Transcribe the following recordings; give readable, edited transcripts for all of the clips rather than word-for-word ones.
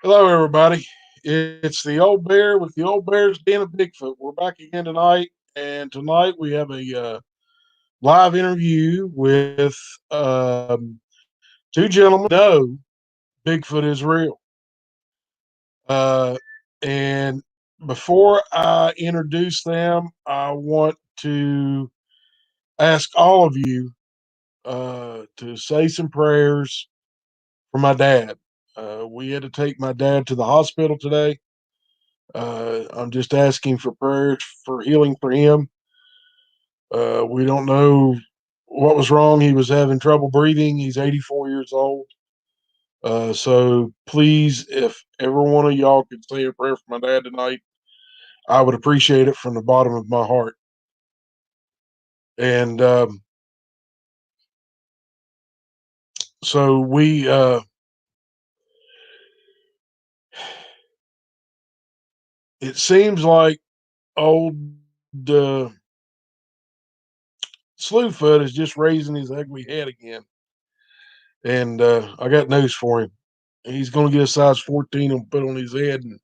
Hello, everybody. It's the old bear with the old bear's den of Bigfoot. We're back again tonight, and tonight we have a live interview with two gentlemen who know Bigfoot is real. Uh, and before I introduce them, I want to ask all of you to say some prayers for my dad. We had to take my dad to the hospital today. I'm just asking for prayers for healing for him. We don't know what was wrong. He was having trouble breathing. He's 84 years old. So please, if every one of y'all could say a prayer for my dad tonight, I would appreciate it from the bottom of my heart. And so it seems like old uh, Slewfoot is just raising his ugly head again. And I got news for him. He's going to get a size 14 and put on his head, and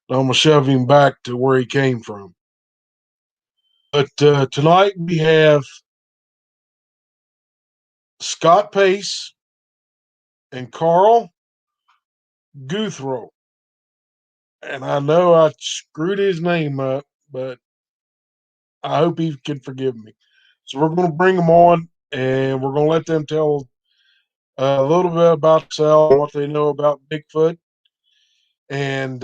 I'm going to shove him back to where he came from. But tonight we have Scott Pace and Carl Guthrow. And I know I screwed his name up, but I hope he can forgive me. So we're going to bring them on, and we're going to let them tell a little bit about themselves, what they know about Bigfoot. And,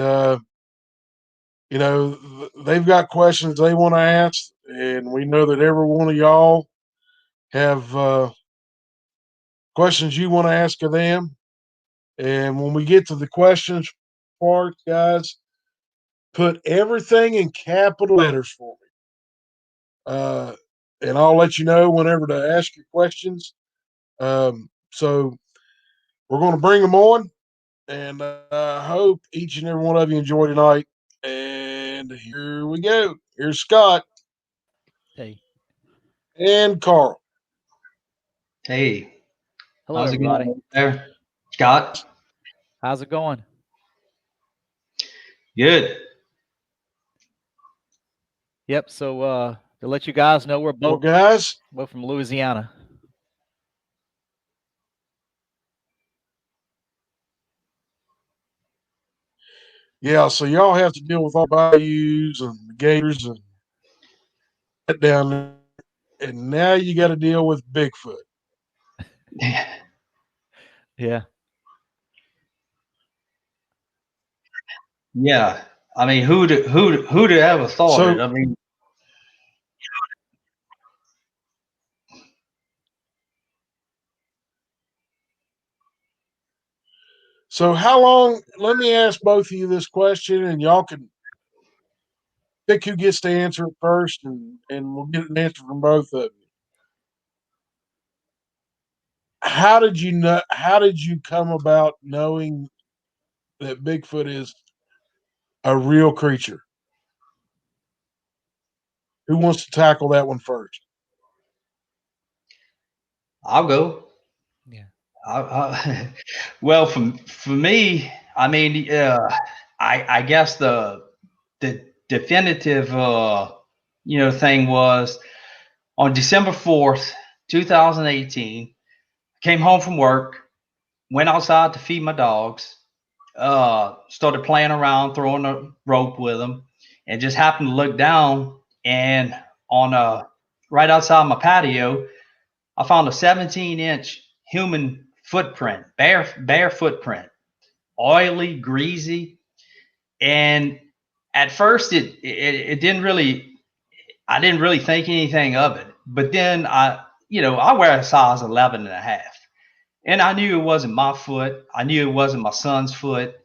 they've got questions they want to ask, and we know that every one of y'all have questions you want to ask of them. And when we get to the questions part, guys, put everything in capital letters for me. Uh, and I'll let you know whenever to ask your questions. So we're going to bring them on, and I hope each and every one of you enjoy tonight. And here we go. Here's Scott Hey, and Carl. Hey, hello how's it everybody. going there? Scott? How's it going? Good. Yep. So to let you guys know, we're Well, both guys, from Louisiana. yeah, so y'all have to deal with all the bayous and the gators and that down there. And now you got to deal with Bigfoot. Yeah. Yeah. I mean, who'd ever thought it? So, I mean, so how long? Let me ask both of you this question, and y'all can pick who gets to answer it first, and we'll get an answer from both of you. How did you know? How did you come about knowing that Bigfoot is a real creature? Who wants to tackle that one first? I'll go. Yeah. Well, for me, I mean, I guess the definitive thing was on December 4th, 2018. Came home from work, went outside to feed my dogs, started playing around, throwing a rope with them, and just happened to look down and on right outside my patio, I found a 17-inch human footprint, bare footprint, oily, greasy, and at first it didn't really, I didn't really think anything of it, but then I wear a size 11 and a half. And I knew it wasn't my foot. I knew it wasn't my son's foot.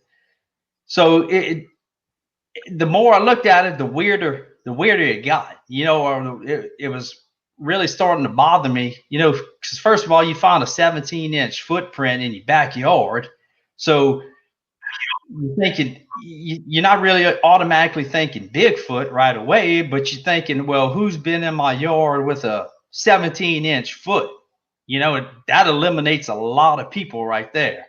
So the more I looked at it, the weirder it got. Or it was really starting to bother me. Because first of all, you found a 17-inch footprint in your backyard, so you're thinking you're not really automatically thinking Bigfoot right away, but you're thinking, well, who's been in my yard with a 17-inch foot? That eliminates a lot of people right there.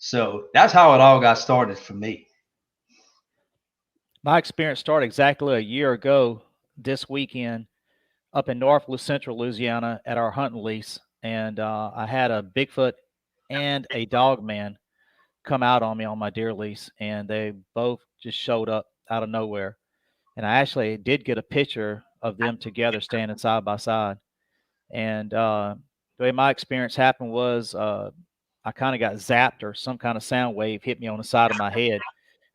So that's how it all got started for me. My experience started exactly a year ago this weekend up in Central Louisiana at our hunting lease, and I had a Bigfoot and a dog man come out on me on my deer lease, and they both just showed up out of nowhere. And I actually did get a picture of them together standing side by side. And the way my experience happened was I kind of got zapped or some kind of sound wave hit me on the side of my head.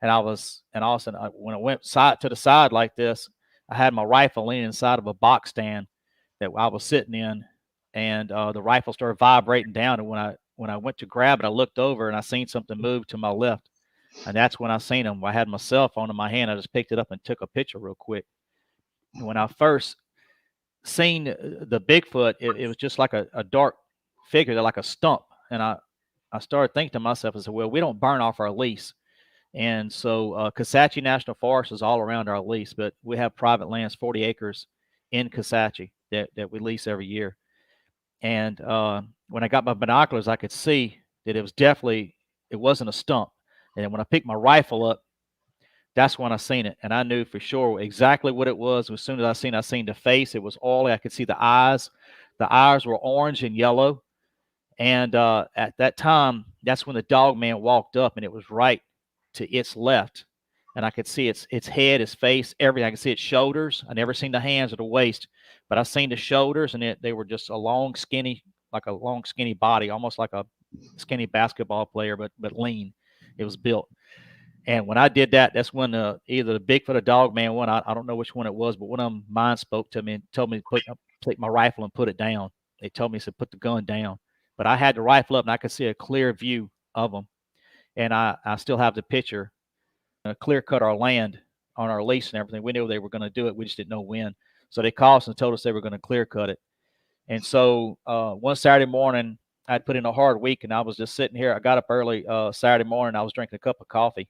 And all of a sudden, when I went side to the side like this, I had my rifle leaning inside of a box stand that I was sitting in, and the rifle started vibrating down. And when I went to grab it, I looked over and I seen something move to my left, and that's when I seen him. I had my cell phone in my hand. I just picked it up and took a picture real quick. And when I first seen the Bigfoot, it was just like a dark figure, like a stump. And I started thinking to myself, I said, well, we don't burn off our lease. And so Kisatchie National Forest is all around our lease, but we have private lands, 40 acres in Kisatchie that we lease every year. And when I got my binoculars, I could see that it wasn't a stump. And when I picked my rifle up, that's when I seen it. And I knew for sure exactly what it was. As soon as I seen the face, it was oily. I could see the eyes. The eyes were orange and yellow. And at that time, that's when the dog man walked up, and it was right to its left. And I could see its head, its face, everything. I could see its shoulders. I never seen the hands or the waist, but I seen the shoulders, and they were just a long, skinny body, almost like a skinny basketball player, but lean. It was built. And when I did that, that's when either the Bigfoot or dog man one, I don't know which one it was, but one of them mind spoke to me and told me to take my rifle and put it down. They told me to put the gun down, but I had the rifle up and I could see a clear view of them. And I still have the picture. Clear cut our land on our lease and everything. We knew they were going to do it. We just didn't know when. So they called us and told us they were going to clear cut it. And so one Saturday morning, I'd put in a hard week, and I was just sitting here. I got up early Saturday morning. I was drinking a cup of coffee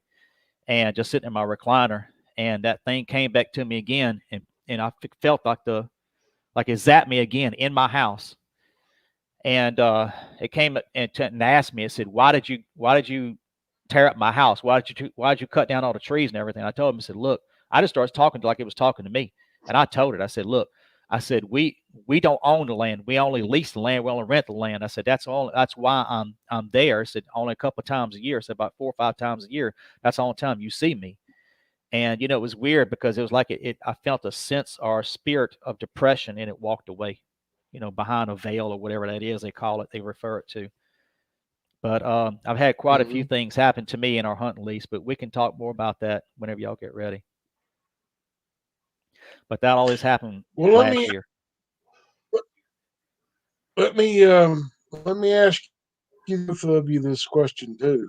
and just sitting in my recliner, and that thing came back to me again, and I felt like it zapped me again in my house. And it came and asked me. It said, "Why did you tear up my house? Why did you cut down all the trees and everything?" I told him. I said, "Look," I just started talking like it was talking to me, and I told it. I said, "Look," I said, we don't own the land. We only lease the land. We only rent the land." I said, That's why I'm there." I said, "Only a couple of times a year." I said, "About 4 or 5 times a year. That's the only time you see me." And it was weird because it was like I felt a sense or a spirit of depression, and it walked away, behind a veil or whatever that is they call it, they refer it to. But I've had quite a few things happen to me in our hunting lease, but we can talk more about that whenever y'all get ready. But that always happened last year. Let me ask you both of you this question too.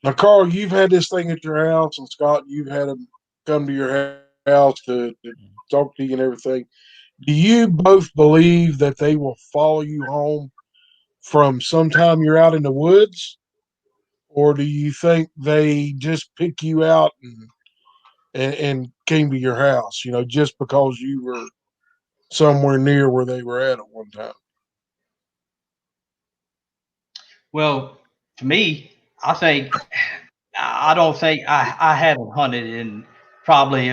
Now, Carl, you've had this thing at your house, and Scott, you've had them come to your house to talk to you and everything. Do you both believe that they will follow you home from sometime you're out in the woods, or do you think they just pick you out and came to your house, just because you were somewhere near where they were at one time? Well, for me, I don't think I haven't hunted in probably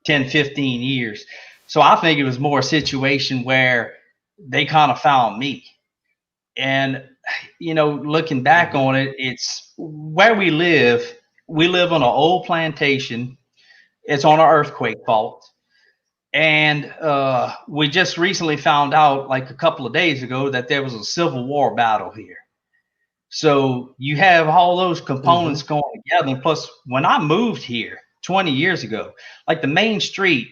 10, 15 years. So I think it was more a situation where they kind of found me. And, looking back on it, it's where we live. We live on an old plantation. It's on an earthquake fault. And we just recently found out, like a couple of days ago, that there was a Civil War battle here. So you have all those components going together. And plus, when I moved here 20 years ago, like the main street,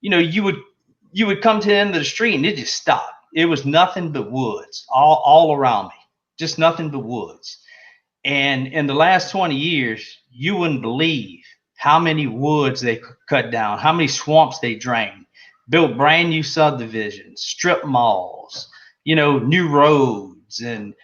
you would come to the end of the street and it just stopped. It was nothing but woods all around me, just nothing but woods. And in the last 20 years, you wouldn't believe how many woods they cut down, how many swamps they drained, built brand new subdivisions, strip malls, new roads. And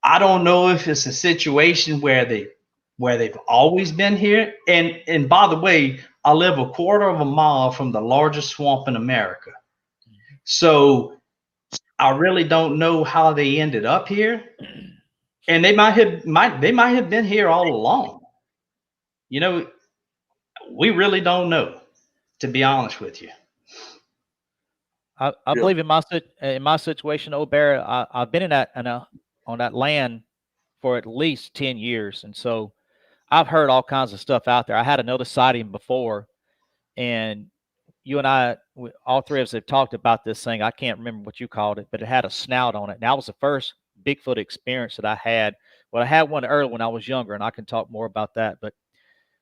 I don't know if it's a situation where they've always been here. And by the way, I live a quarter of a mile from the largest swamp in America. So I really don't know how they ended up here, and they might have been here all along. You know, we really don't know, to be honest with you. I Yeah. believe in my situation, old Bear, I've been in that on that land for at least 10 years, and so I've heard all kinds of stuff out there. I had another sighting before, and you and I, all three of us have talked about this thing. I can't remember what you called it, but it had a snout on it. And that was the first Bigfoot experience that I had. Well, I had one early when I was younger, and I can talk more about that, but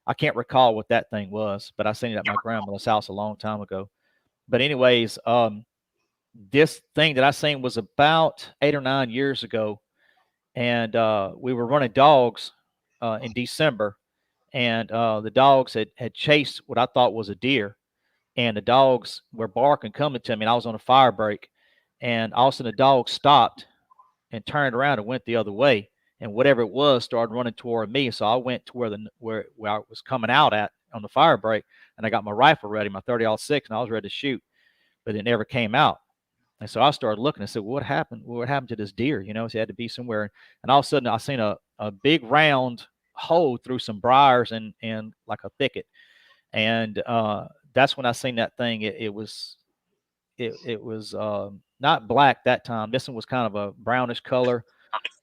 I can't recall what that thing was. But I seen it at my grandmother's house a long time ago. But anyways, this thing that I seen was about 8 or 9 years ago, and we were running dogs in December, and the dogs had chased what I thought was a deer, and the dogs were barking, coming to me, and I was on a fire break, and all of a sudden the dog stopped and turned around and went the other way, and whatever it was started running toward me. So I went to where I was coming out at on the fire break, and I got my rifle ready, my 30-06, and I was ready to shoot, but it never came out. And so I started looking and said, well, what happened? What happened to this deer? You know, so it had to be somewhere. And all of a sudden I seen a big round hole through some briars and like a thicket. And that's when I seen that thing. It was not black that time. This one was kind of a brownish color,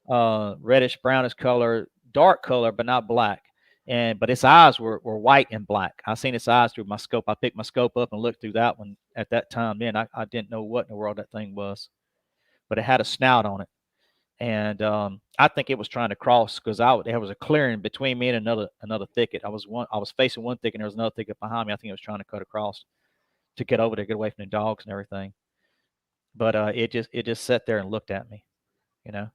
reddish brownish color, dark color, but not black. But its eyes were white and black. I seen its eyes through my scope. I picked my scope up and looked through that one at that time. Then I didn't know what in the world that thing was, but it had a snout on it. And I think it was trying to cross because there was a clearing between me and another thicket. I was facing one thicket, and there was another thicket behind me. I think it was trying to cut across to get over there, get away from the dogs and everything. But it just sat there and looked at me, you know.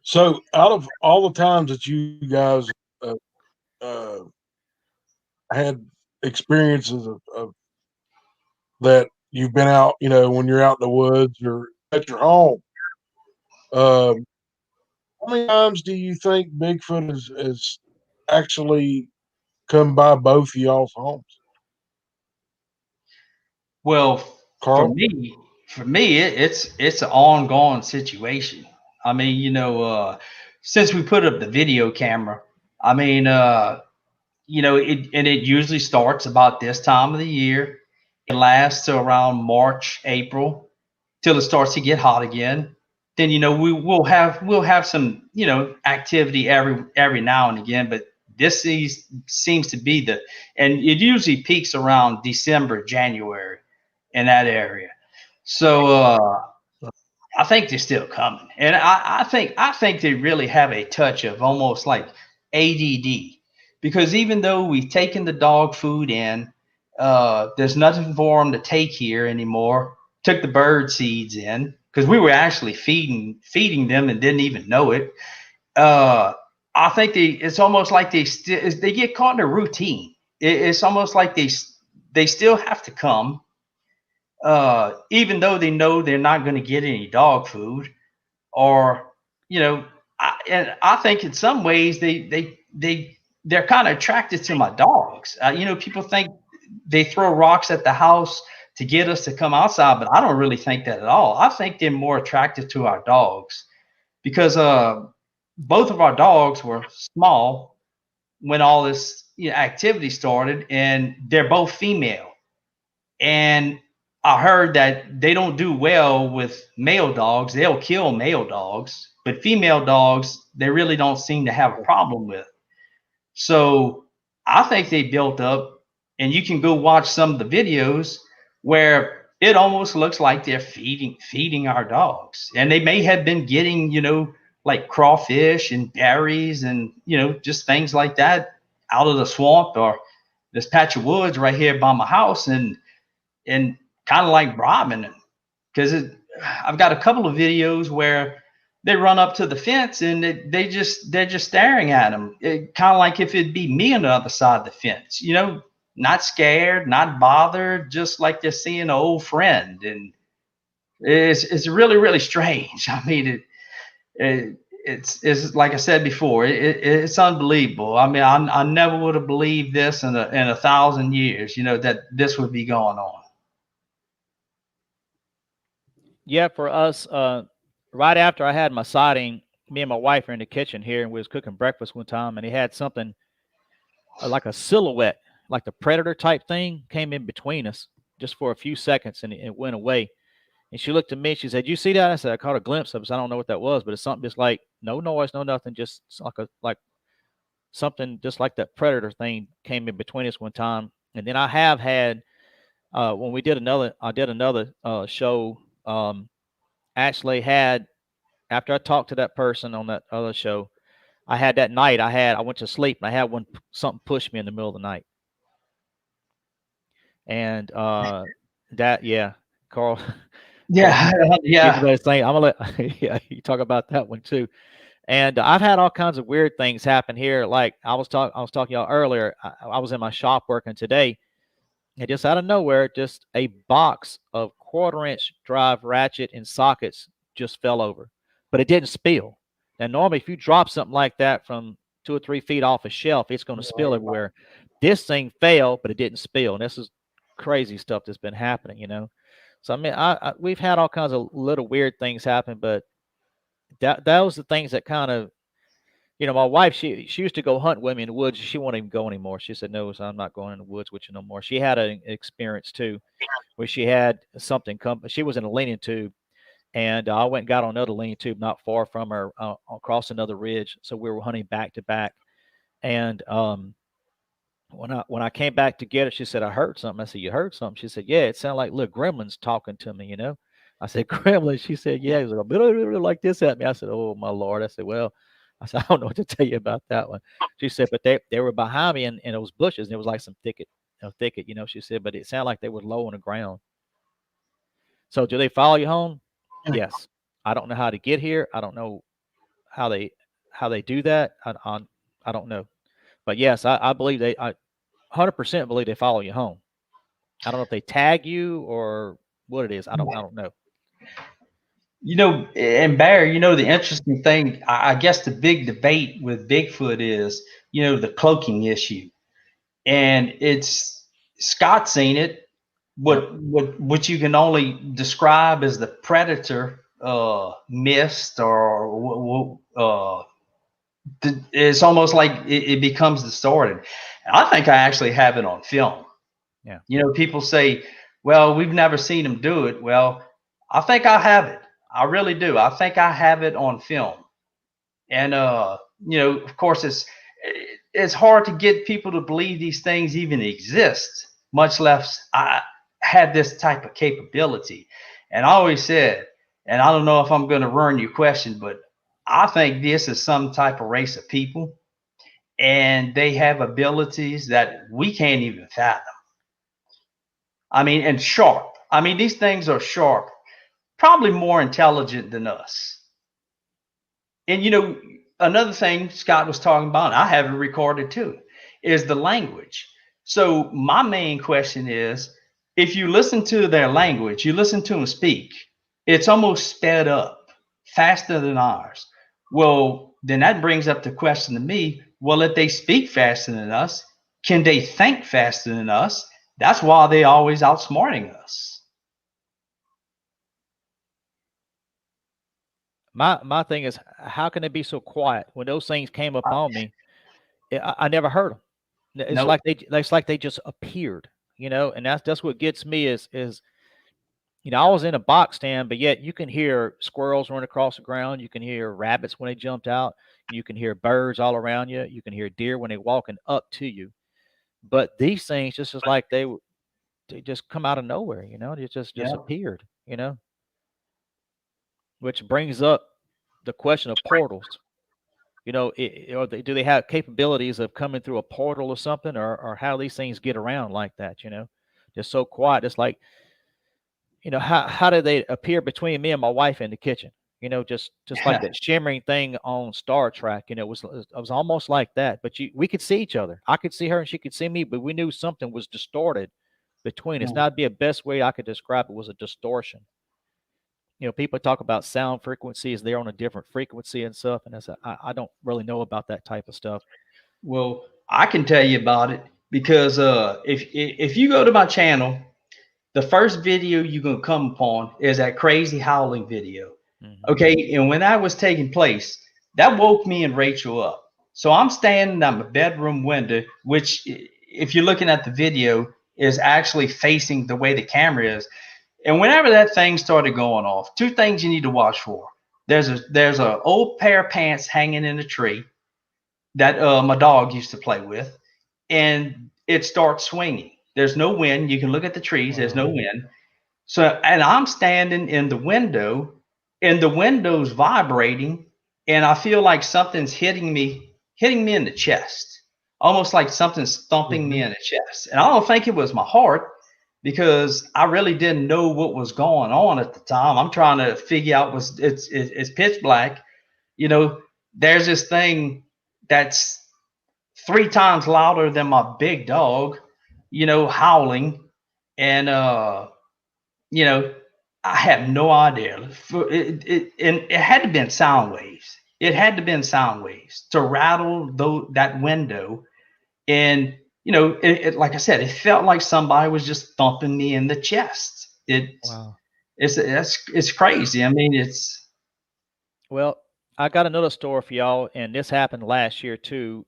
So, out of all the times that you guys uh, uh, had experiences of that you've been out, when you're out in the woods or at your home, um, how many times do you think Bigfoot has actually come by both of y'all's homes, Well, for Carl? me, it's an ongoing situation. I mean, since we put up the video camera, I mean, it usually starts about this time of the year. It lasts till around March, April, till it starts to get hot again. Then we'll have some activity every now and again, but this seems to be and it usually peaks around December, January in that area. So I think they're still coming, and I think they really have a touch of almost like ADD, because even though we've taken the dog food in, there's nothing for them to take here anymore. Took the bird seeds in because we were actually feeding them and didn't even know it. Uh, I think it's almost like they get caught in a routine. It's almost like they still have to come, even though they know they're not going to get any dog food, or and I think in some ways they're kind of attracted to my dogs. People think they throw rocks at the house to get us to come outside, but I don't really think that at all. I think they're more attracted to our dogs because both of our dogs were small when all this activity started, and they're both female. And I heard that they don't do well with male dogs. They'll kill male dogs, but female dogs, they really don't seem to have a problem with. So I think they built up, and you can go watch some of the videos where it almost looks like they're feeding our dogs. And they may have been getting, like crawfish and berries and, just things like that out of the swamp or this patch of woods right here by my house. And kind of like bribing them, because I've got a couple of videos where they run up to the fence and they're just staring at them, kind of like if it'd be me on the other side of the fence, not scared, not bothered, just like they're seeing an old friend. And it's really, really strange. I mean, it's like I said before, it's unbelievable. I mean, I never would have believed this in a thousand years, that this would be going on. Yeah, for us, right after I had my sighting, me and my wife were in the kitchen here, and we was cooking breakfast one time, and he had something like a silhouette, like the predator type thing, came in between us just for a few seconds, and it went away. And she looked at me. She said, "You see that?" I said, "I caught a glimpse of it. So I don't know what that was, but it's something just like no noise, no nothing, just like something just like that predator thing came in between us one time." And then I have had when I did another show. Actually had after I talked to that person on that other show, I had that night. I went to sleep and I had something push me in the middle of the night, and that yeah, Carl, Carl, Yeah, you yeah. know saying I'm gonna let yeah, you talk about that one too. And I've had all kinds of weird things happen here. Like I was talking to y'all earlier. I was in my shop working today, and just out of nowhere, just a box of quarter-inch drive ratchet and sockets just fell over, but it didn't spill. Now, normally, if you drop something like that from 2 or 3 feet off a shelf, it's going to spill everywhere. This thing fell, but it didn't spill, and this is crazy stuff that's been happening. So I mean, we've had all kinds of little weird things happen, but that was the things that kind of my wife, she used to go hunt with me in the woods. She won't even go anymore. She said, "No, so I'm not going in the woods with you no more." She had an experience too, where she had something come. She was in a leaning tube, and I went and got on another leaning tube not far from her, across another ridge. So we were hunting back to back, and when I came back to get her, she said, "I heard something." I said, "You heard something?" She said, "Yeah, it sounded like little gremlins talking to me." I said, "Gremlins?" She said, "Yeah." It was like this at me. I said, "Oh my Lord." I said, "Well," I said, "I don't know what to tell you about that one." She said, "But they were behind me in those bushes, and it was like some thicket. She said, but it sounded like they were low on the ground." So, do they follow you home? Yes. I don't know how to get here. I don't know how they do that. I don't know. But yes, I believe I 100% believe they follow you home. I don't know if they tag you or what it is. I don't know. And Barry, the interesting thing, I guess the big debate with Bigfoot is, the cloaking issue. And it's Scott seen it, Yep. what you can only describe as the predator mist, or it's almost like it becomes distorted. I think I actually have it on film. Yeah. People say, well, we've never seen him do it. Well, I think I have it. I really do. I think I have it on film. And of course, it's hard to get people to believe these things even exist, much less I had this type of capability. And I always said, and I don't know if I'm going to ruin your question, but I think this is some type of race of people, and they have abilities that we can't even fathom. I mean, and sharp. I mean, these things are sharp, probably more intelligent than us. And another thing Scott was talking about, I have it recorded too, is the language. So my main question is, if you listen to their language, you listen to them speak, it's almost sped up, faster than ours. Well, then that brings up the question to me, well, if they speak faster than us, can they think faster than us? That's why they always outsmarting us. My thing is, how can they be so quiet when those things came up on me? I never heard them. Nope. It's like they just appeared. And that's what gets me is I was in a box stand, but yet you can hear squirrels run across the ground. You can hear rabbits when they jumped out. You can hear birds all around you. You can hear deer when they're walking up to you. But these things just like they just come out of nowhere. They just Yeah. appeared. Which brings up the question of portals. Do they have capabilities of coming through a portal or something, or how these things get around like that? They're so quiet. It's like, how did they appear between me and my wife in the kitchen? Just like that shimmering thing on Star Trek. It was almost like that. But we could see each other. I could see her and she could see me, but we knew something was distorted between us. Not be a best way I could describe it was a distortion. People talk about sound frequencies; they're on a different frequency and stuff. And I don't really know about that type of stuff. Well, I can tell you about it because if you go to my channel, the first video you're going to come upon is that crazy howling video. Mm-hmm. Okay. And when that was taking place, that woke me and Rachel up. So I'm standing at my bedroom window, which, if you're looking at the video, is actually facing the way the camera is. And whenever that thing started going off, two things you need to watch for. There's a old pair of pants hanging in a tree that my dog used to play with, and it starts swinging. There's no wind. You can look at the trees. There's no wind. So, and I'm standing in the window, and the window's vibrating, and I feel like something's hitting me in the chest, almost like something's thumping me in the chest. And I don't think it was my heart, because I really didn't know what was going on at the time. I'm trying to figure out it's pitch black. You know, there's this thing that's 3 times louder than my big dog, you know, howling. And you know, I have no idea. And it had to been sound waves. It had to been sound waves to rattle that window. And you know, like I said, it felt like somebody was just thumping me in the chest. It's crazy. I mean, Well, I got another story for y'all, and this happened last year too.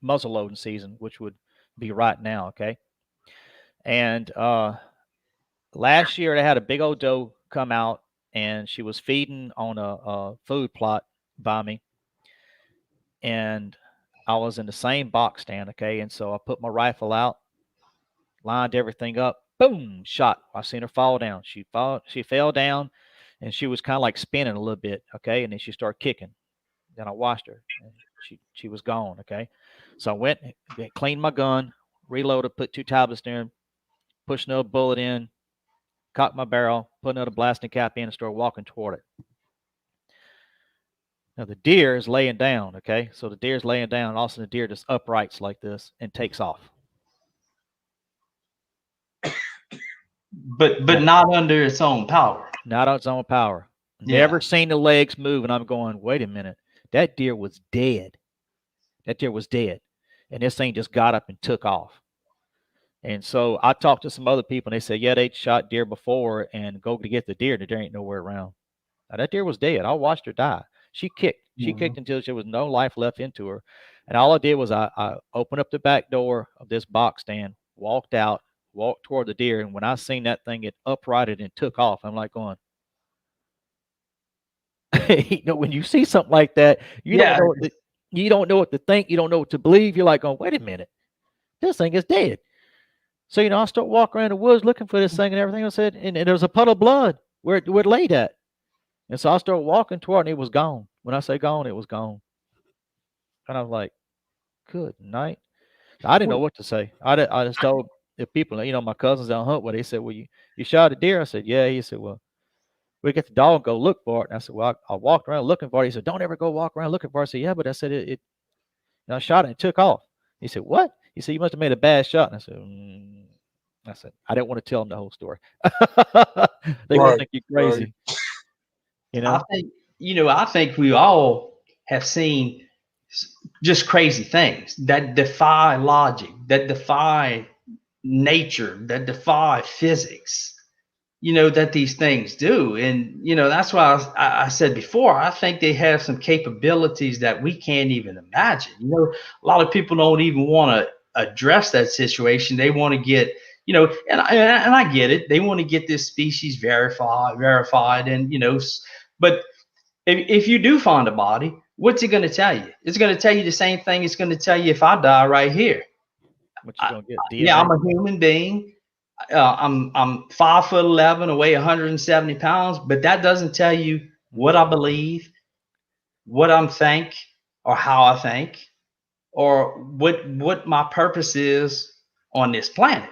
Muzzle loading season, which would be right now. Okay. And last year, they had a big old doe come out, and she was feeding on a food plot by me. And I was in the same box stand, okay? And so I put my rifle out, lined everything up, boom, shot. I seen her fall down. She fell down, and she was kind of like spinning a little bit, okay? And then she started kicking. Then I watched her, and she was gone, okay? So I went, cleaned my gun, reloaded, put 2 tablets there, pushed another bullet in, cocked my barrel, put another blasting cap in, and started walking toward it. Now the deer is laying down, okay? So the deer is laying down, and all of a sudden the deer just uprights like this and takes off. But not under its own power. Not on its own power. Never seen the legs move, and I'm going, wait a minute. That deer was dead. That deer was dead. And this thing just got up and took off. And so I talked to some other people, and they said, yeah, they'd shot deer before and go to get the deer, and the deer ain't nowhere around. Now, that deer was dead. I watched her die. She kicked. She kicked until there was no life left into her. And all I did was I opened up the back door of this box stand, walked out, walked toward the deer. And when I seen that thing, it uprighted and took off. I'm like going, you know, when you see something like that, you don't know what to think. You don't know what to believe. You're like, going, wait a minute, this thing is dead. So, you know, I start walking around the woods looking for this thing and everything. I said, and there was a puddle of blood where it laid at. And so I started walking toward it, and it was gone. When I say gone, it was gone. And I was like, good night. I didn't know what to say. I just told the people, you know, my cousins out hunt where they said, well, you shot a deer? I said, yeah. He said, well, we get the dog and go look for it. And I said, well, I walked around looking for it. He said, don't ever go walk around looking for it. I said, yeah, but I said, and I shot it and it took off. He said, what? He said, you must have made a bad shot. And I said, I didn't want to tell him the whole story. They gonna think you're crazy. Right. You know? I think we all have seen just crazy things that defy logic, that defy nature, that defy physics, you know, that these things do. And, you know, that's why I said before, I think they have some capabilities that we can't even imagine. You know, a lot of people don't even want to address that situation. They want to get, you know, and I get it. They want to get this species verified and, you know, but if you do find a body, what's it going to tell you? It's going to tell you the same thing it's going to tell you if I die right here. What you gonna get? DNA? Yeah, I'm a human being. I'm 5'11", I weigh 170 pounds, but that doesn't tell you what I believe, what I'm think, or how I think, or what my purpose is on this planet.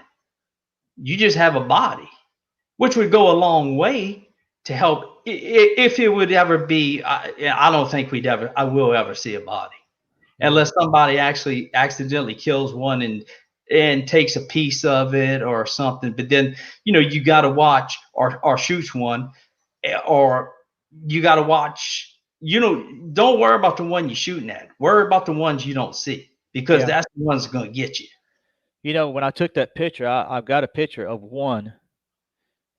You just have a body, which would go a long way to help. If it would ever be, I don't think I will ever see a body, unless somebody actually accidentally kills one and takes a piece of it or something. But then, you know, you got to watch or shoots one, or you got to watch, you know, don't worry about the one you're shooting at. Worry about the ones you don't see, because that's the ones going to get you. When I took that picture, I've got a picture of one,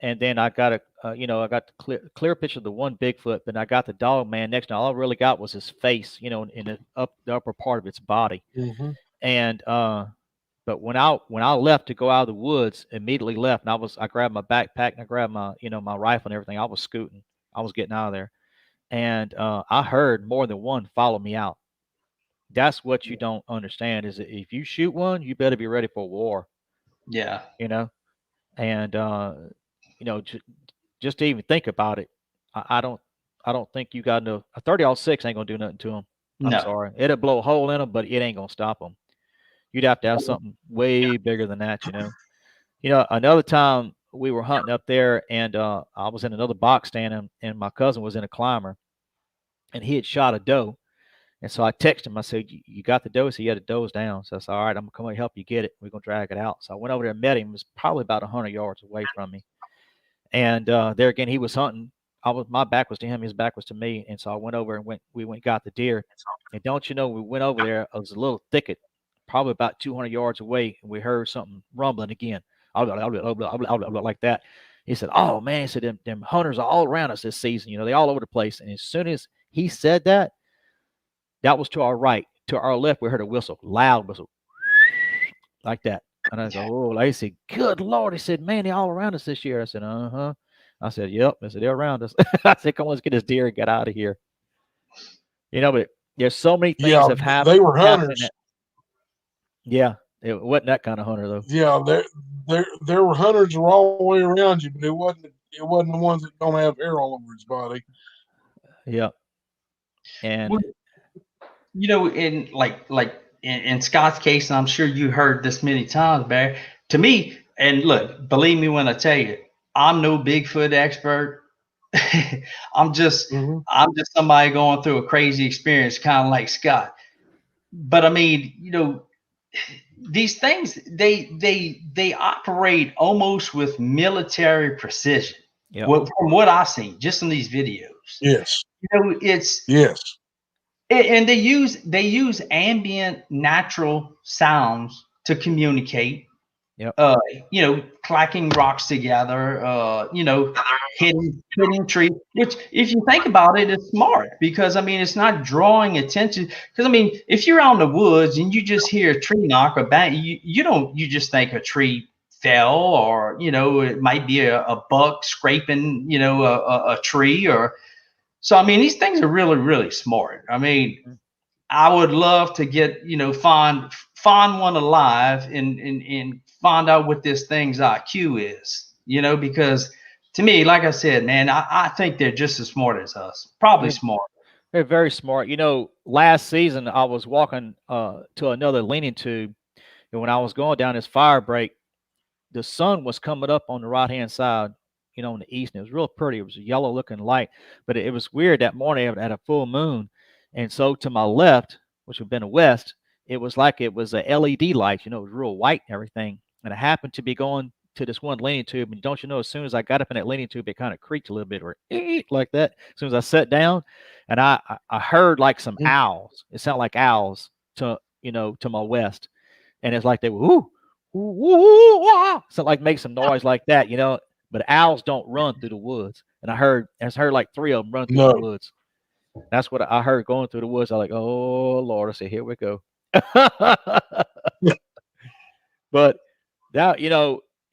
and then I got I got the clear picture of the one Bigfoot, but I got the dog man next to it. All I really got was his face, in the upper part of its body. Mm-hmm. And but when I left to go out of the woods, immediately left, and I grabbed my backpack and I grabbed my my rifle and everything. I was scooting. I was getting out of there, and I heard more than one follow me out. That's what you don't understand is that if you shoot one, you better be ready for war. Yeah. You know, and just to even think about it, I don't think you got no a 30-06 ain't gonna do nothing to them. I'm No. sorry, it'll blow a hole in them, but it ain't gonna stop them. You'd have to have something way bigger than that. Another time we were hunting up there, and I was in another box stand, and my cousin was in a climber, and he had shot a doe. And so I texted him. I said, "You got the doe?" He said, "Yeah, the doe's down." So I said, "All right, I'm gonna come and help you get it. We're gonna drag it out." So I went over there and met him. It was probably about 100 yards away from me. And there again, he was hunting. My back was to him, his back was to me. And so I went over and we went and got the deer. And don't you know, we went over there. It was a little thicket, probably about 200 yards away, and we heard something rumbling again, like that. He said, "Oh man," he said, them hunters are all around us this season. They all over the place. And as soon as he said that, that was to our right. To our left, we heard a whistle, loud whistle, like that. And I said, "Oh," I said, "Good Lord." He said, "Man, they're all around us this year." I said, "Uh-huh." I said, "Yep." I said, "They're around us." I said, "Come on, let's get this deer and get out of here." But there's so many things Yeah, have they were happened. hunters. Yeah, it wasn't that kind of hunter though. Yeah, there were hunters were all the way around you, but it wasn't the ones that don't have hair all over his body. Yeah, and Well, in Scott's case, and I'm sure you heard this many times, Barry. To me, and look, believe me when I tell you, I'm no Bigfoot expert. I'm just Mm-hmm. I'm just somebody going through a crazy experience, kind of like Scott. But I mean, these things they operate almost with military precision. yeah, From what I've seen, just in these videos, Yes, it's yes, and they use ambient natural sounds to communicate. yep, uh Clacking rocks together, hitting tree, which if you think about it, it's smart because I mean it's not drawing attention. Because I mean, if you're out in the woods and you just hear a tree knock or bang, you just think a tree fell, or it might be a buck scraping a tree. Or so I mean these things are really, really smart. I mean, mhm, I would love to get, find one alive and find out what this thing's IQ is, because to me, like I said, man, I think they're just as smart as us, probably yeah. smart. They're very smart. Last season I was walking to another leaning to, and when I was going down this fire break, the sun was coming up on the right hand side, in the east, and it was real pretty. It was a yellow looking light, but it was weird that morning. It had a full moon, and so to my left, which would have been the west, it was like it was a LED light. It was real white and everything. And I happened to be going to this one leaning tube, and don't you know, as soon as I got up in that leaning tube, it kind of creaked a little bit, or like that. As soon as I sat down, and I heard like some mm, owls. It sounded like owls to my west, and it's like they were whoo, whoo, whoo, wah. So like make some noise like that. But owls don't run through the woods, and I heard like three of them run through the no, woods. That's what I heard going through the woods. I was like, oh Lord, I said, here we go. But that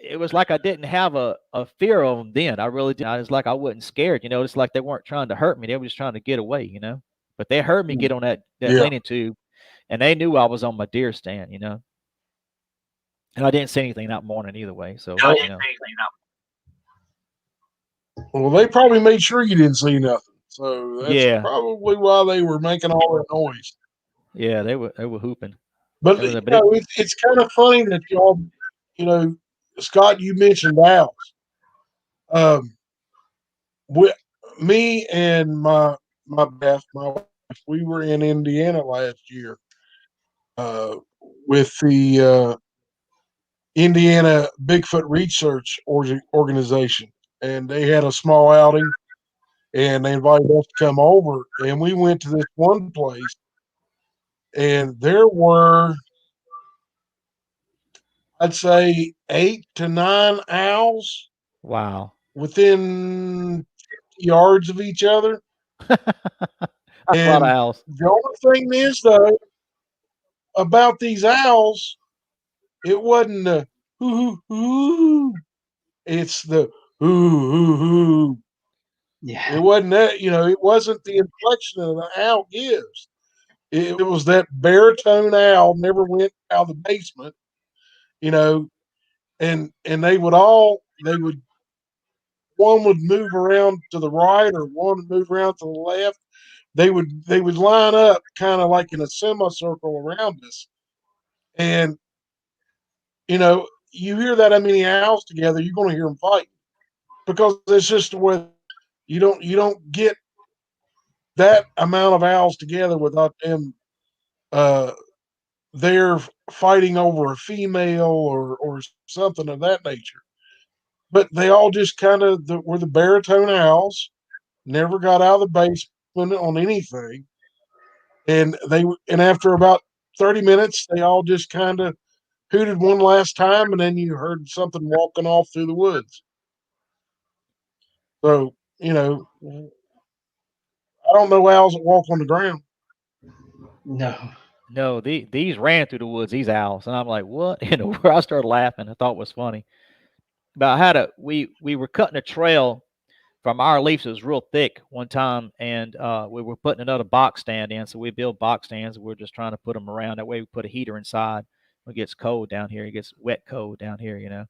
it was like I didn't have a fear of them then. I really did. I was like I wasn't scared. It's like they weren't trying to hurt me. They were just trying to get away. But they heard me get on that yeah. leaning tube, and they knew I was on my deer stand. And I didn't see anything that morning either way. So, Well, they probably made sure you didn't see nothing, so that's yeah, probably why they were making all that noise. yeah, they were hooping. But It was a but it, it's kind of funny that y'all, you know, Scott, you mentioned owls. Um, we, me and my wife, we were in Indiana last year uh, with the Indiana Bigfoot Research Organization, and they had a small outing, and they invited us to come over, and we went to this one place, and there were I'd say 8 to 9 owls Wow. within 50 yards of each other. That's a lot of And owls. the only thing is, though, about these owls, it wasn't the hoo hoo hoo. It's the hoo hoo hoo. It Yeah. wasn't that, it wasn't the inflection that an owl gives. It was that baritone owl never went out of the basement, you know, and they would one would move around to the right or one would move around to the left. They would line up kind of like in a semicircle around us. And you hear that many owls together, you're going to hear them fight because it's just the way you don't get that amount of owls together without them uh they're fighting over a female or something of that nature. But they all just kind of were the baritone owls, never got out of the basement on anything, and after about 30 minutes, they all just kind of hooted one last time, and then you heard something walking off through the woods. So I don't know owls that walk on the ground. No. No, these ran through the woods, these owls, and I'm like, what? Where I started laughing. I thought it was funny. But we were cutting a trail from our leaves. It was real thick one time, and we were putting another box stand in. So we build box stands. We're just trying to put them around. That way, we put a heater inside. When it gets cold down here, it gets wet cold down here.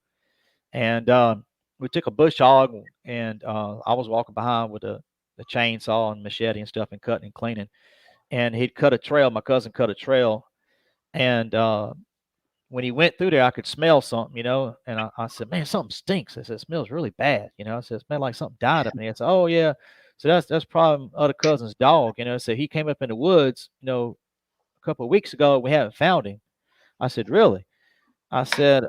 And we took a bush hog, and I was walking behind with the chainsaw and machete and stuff, and cutting and cleaning. And he'd cut a trail. My cousin cut a trail, and when he went through there, I could smell something. And I said, "Man, something stinks." I said, "It smells really bad." I said, "It smells like something died up in here." I said, "Oh yeah." So that's probably other cousin's dog. So he came up in the woods, a couple of weeks ago. We haven't found him. I said, "Really?" I said,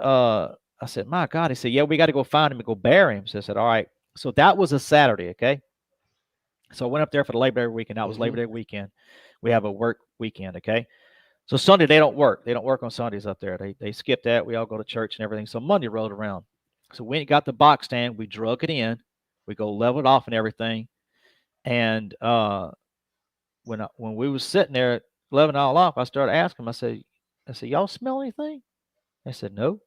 "My God." He said, "Yeah, we got to go find him and go bury him." So I said, "All right." So that was a Saturday, okay? So I went up there for the Labor Day weekend. That was Labor Mm-hmm. Day weekend. We have a work weekend, okay? So Sunday they don't work. They don't work on Sundays up there. They skip that. We all go to church and everything. So Monday rolled around. So we got the box stand. We drug it in. We go level it off and everything. And when we was sitting there leveling it all off, I started asking them. I said, "Y'all smell anything?" They said, "No."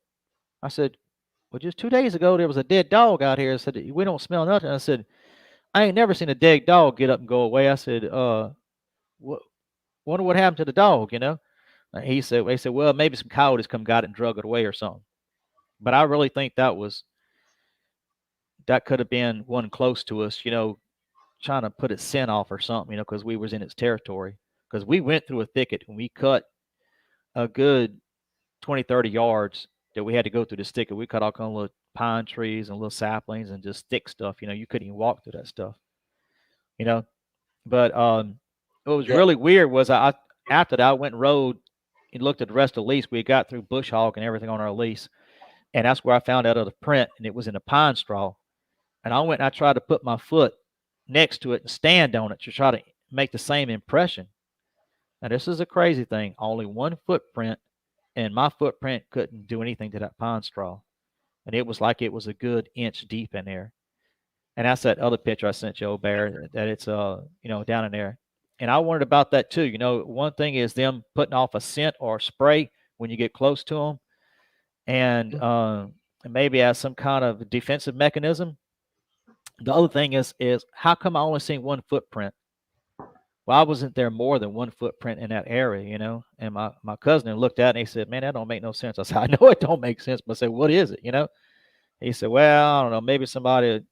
I said, "Well, just 2 days ago there was a dead dog out here." I said, "We don't smell nothing." I said, "I ain't never seen a dead dog get up and go away." I said, "What? Wonder what happened to the dog?" They said, "Well, maybe some coyotes come got it and drug it away or something." But I really think that could have been one close to us, trying to put its scent off or something, because we was in its territory. Because we went through a thicket and we cut a good 20, 30 yards that we had to go through this thicket. We cut all kind of little pine trees and little saplings and just thick stuff. You couldn't even walk through that stuff. You know. But what was Yeah. really weird was I after that I went and rode and looked at the rest of the lease. We got through bush hog and everything on our lease, and that's where I found out of the print, and it was in a pine straw. And I went and I tried to put my foot next to it and stand on it to try to make the same impression. Now this is a crazy thing. Only one footprint, and my footprint couldn't do anything to that pine straw, and it was like it was a good inch deep in there. And that's that other picture I sent you, old bear, that it's down in there. And I wondered about that too. One thing is them putting off a scent or a spray when you get close to them, and maybe as some kind of defensive mechanism. The other thing is how come I only seen one footprint? Well, I wasn't there more than one footprint in that area. And my cousin looked at it and he said, "Man, that don't make no sense." I said, "I know it don't make sense," but I said, "What is it?" He said, "Well, I don't know, maybe somebody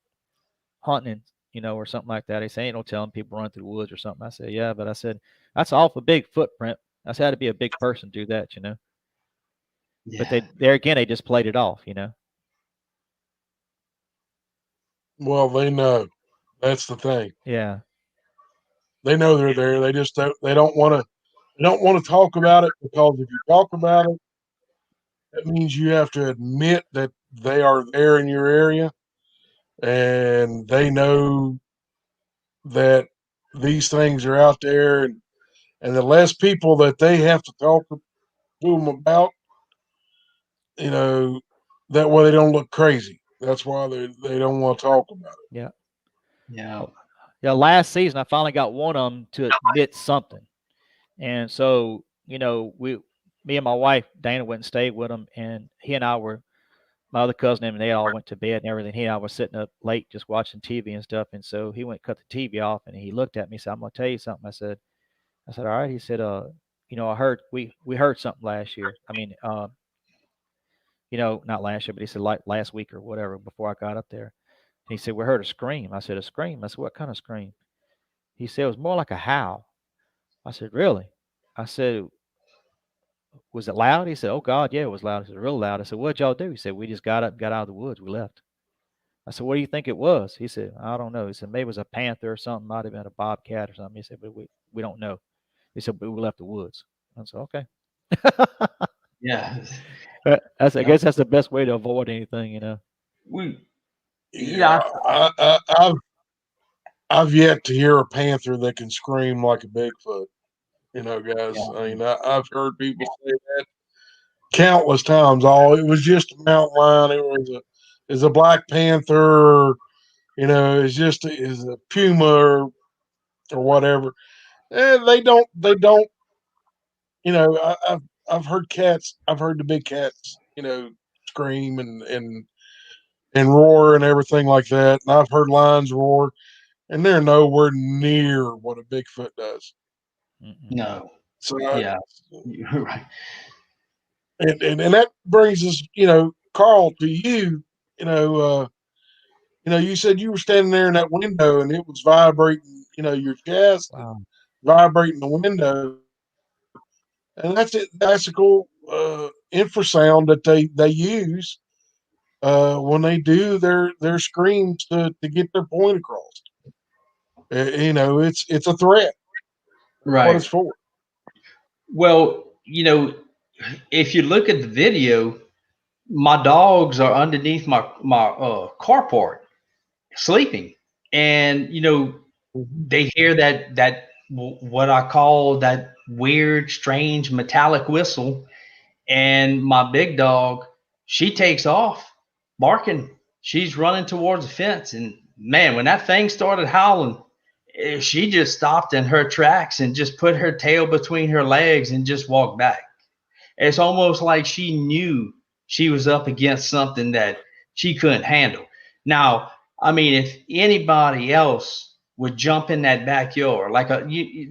hunting, or something like that." He said, "Ain't no telling, people run through the woods or something." I said, "Yeah," but I said, "That's awful big footprint. That's had to be a big person to do that." But Yeah. there again, they just played it off. Well, they know. That's the thing. Yeah. They know they're there. They just don't want to. They don't want to talk about it because if you talk about it, that means you have to admit that they are there in your area, and they know that these things are out there, and the less people that they have to talk to them about, that way they don't look crazy. That's why they don't want to talk about it. Yeah. Yeah. Yeah. Last season, I finally got one of them to admit something. And so, me and my wife, Dana, went and stayed with him. And he and I were, my other cousin and they all went to bed and everything. He and I were sitting up late just watching TV and stuff. And so he went and cut the TV off and he looked at me and said, "I'm going to tell you something." I said, "All right." He said, I heard, we heard something last year. I mean, not last year, but he said like last week or whatever before I got up there. And he said, "We heard a scream." I said, "A scream?" I said, "What kind of scream?" He said, "It was more like a howl." I said, "Really?" I said, "Was it loud?" He said, "Oh God, yeah, it was loud." He said, "Real loud." I said, "What'd y'all do?" He said, "We just got up, got out of the woods, we left." I said, "What do you think it was?" He said, "I don't know." He said, "Maybe it was a panther or something, might have been a bobcat or something." He said, "But we don't know." He said, "But we left the woods." I said, "Okay." Yeah. I guess that's the best way to avoid anything. We, Yeah, yeah. I've yet to hear a panther that can scream like a Bigfoot. Guys. Yeah. I mean, I've heard people say that countless times. Oh, it was just a mountain lion. It was a black panther. It's just is a puma or whatever. They don't. They don't. I've heard cats. I've heard the big cats. Scream and roar and everything like that. And I've heard lions roar, and they're nowhere near what a Bigfoot does. Mm-mm. No. So, Yeah. You're right. and that brings us, Carl, to you. You know, you said you were standing there in that window and it was vibrating. Your chest and Wow. vibrating the window, and that's it. That's a cool infrasound that they use when they do their screams to get their point across. It's a threat. That's what it's Right. for. Well, if you look at the video, my dogs are underneath my carport sleeping, and Mhm. they hear that what I call that weird, strange metallic whistle, and my big dog, she takes off barking. She's running towards the fence, and man, when that thing started howling, she just stopped in her tracks and just put her tail between her legs and just walked back. It's almost like she knew she was up against something that she couldn't handle. Now, I mean, if anybody else would jump in that backyard, like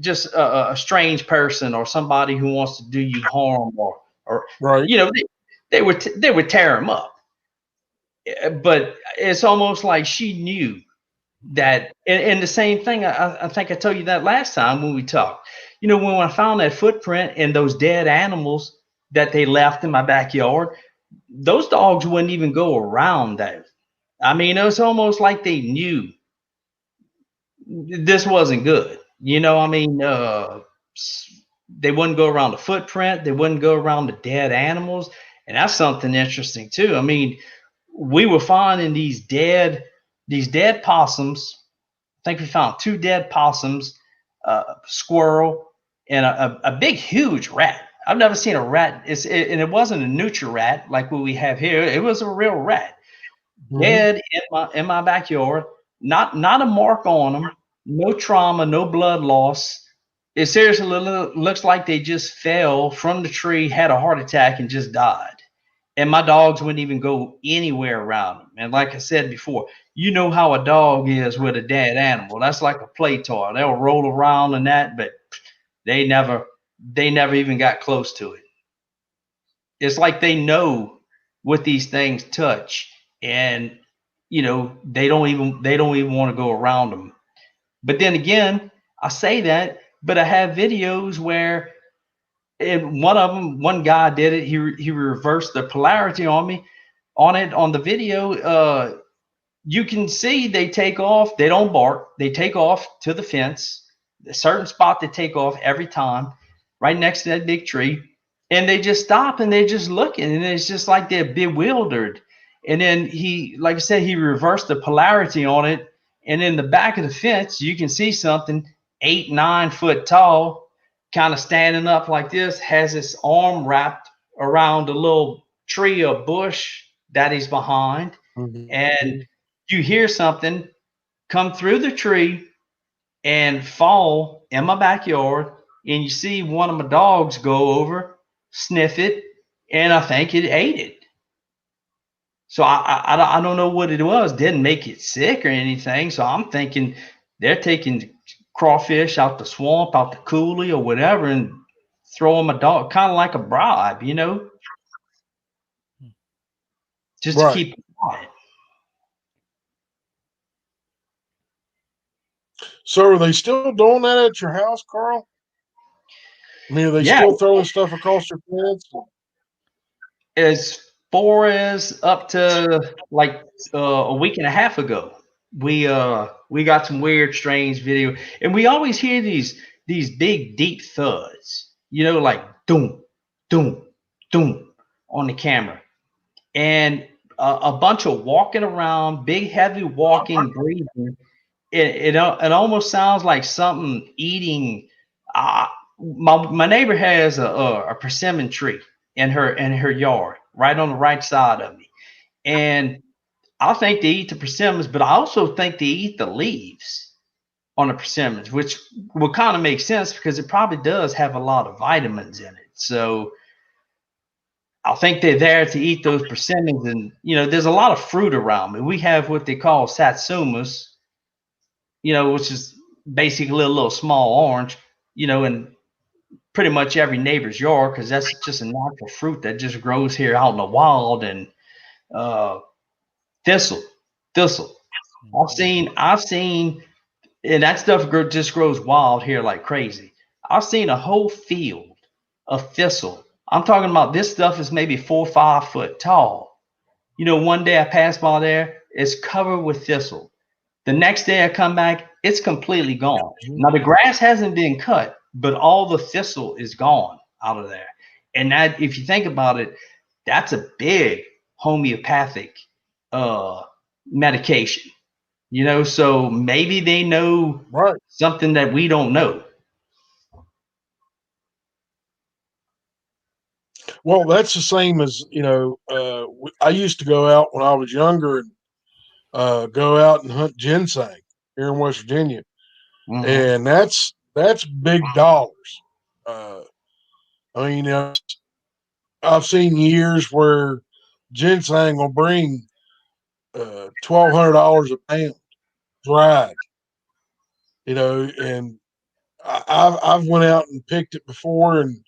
just a strange person or somebody who wants to do you harm, or Right. they would tear them up. But it's almost like she knew that, and the same thing. I think I told you that last time when we talked. When I found that footprint and those dead animals that they left in my backyard, those dogs wouldn't even go around that. I mean, it was almost like they knew this wasn't good. I mean, they wouldn't go around the footprint. They wouldn't go around the dead animals, and that's something interesting too. I mean, we were finding these dead possums. I think we found two dead possums, a squirrel, and a big, huge rat. I've never seen a rat. And it wasn't a nutria rat like what we have here. It was a real rat, Mhm. dead in my backyard. Not a mark on them. No trauma. No blood loss. It seriously looks like they just fell from the tree, had a heart attack, and just died. And my dogs wouldn't even go anywhere around them. And like I said before, you know how a dog is with a dead animal. That's like a play toy. They'll roll around and that, but they never they never even got close to it. It's like they know what these things touch, and they don't even want to go around them. But then again, I say that, but I have videos where, and one guy did it. He reversed the polarity on me, on the video. You can see they take off. They don't bark. They take off to the fence, a certain spot they take off every time, right next to that big tree, and they just stop and they're just looking, and it's just like they're bewildered. And then like I said, he reversed the polarity on it, and in the back of the fence, you can see something 8, 9 foot tall, kind of standing up like this, has its arm wrapped around a little tree or bush that he's behind, and Mhm. you hear something come through the tree and fall in my backyard, and you see one of my dogs go over, sniff it, and I think it ate it. So I don't know what it was. Didn't make it sick or anything. So I'm thinking they're taking crawfish out the swamp, out the coulee or whatever, and throw them a dog, kind of like a bribe, just to Right. keep it quiet. So are they still doing that at your house, Carl? I mean, are they Yeah, still throwing stuff across your fence? as far as up to like a week and a half ago, we got some weird, strange video, and we always hear these big, deep thuds, like doom, doom, doom on the camera, and a bunch of walking around, big, heavy walking, breathing. It almost sounds like something eating. Uh, my neighbor has a persimmon tree in her yard, right on the right side of me, and I think they eat the persimmons, but I also think they eat the leaves on the persimmons, which would kind of make sense because it probably does have a lot of vitamins in it. So I think they're there to eat those persimmons, and there's a lot of fruit around me. We have what they call satsumas, which is basically a little small orange, in pretty much every neighbor's yard because that's just a natural fruit that just grows here out in the wild. And uh, thistle, thistle. I've seen, and that stuff just grows wild here like crazy. I've seen a whole field of thistle. I'm talking about this stuff is maybe 4 or 5 foot tall. One day I passed by there, it's covered with thistle. The next day I come back, it's completely gone. Mhm. Now the grass hasn't been cut, but all the thistle is gone out of there. And that, if you think about it, that's a big homeopathic uh, medication. So maybe they know Right. something that we don't know. Well, that's the same as I used to go out when I was younger and go out and hunt ginseng here in West Virginia, Mm-hmm. and that's big dollars. Uh, I mean, I've seen years where ginseng will bring $1,200 a pound dried, and I've went out and picked it before and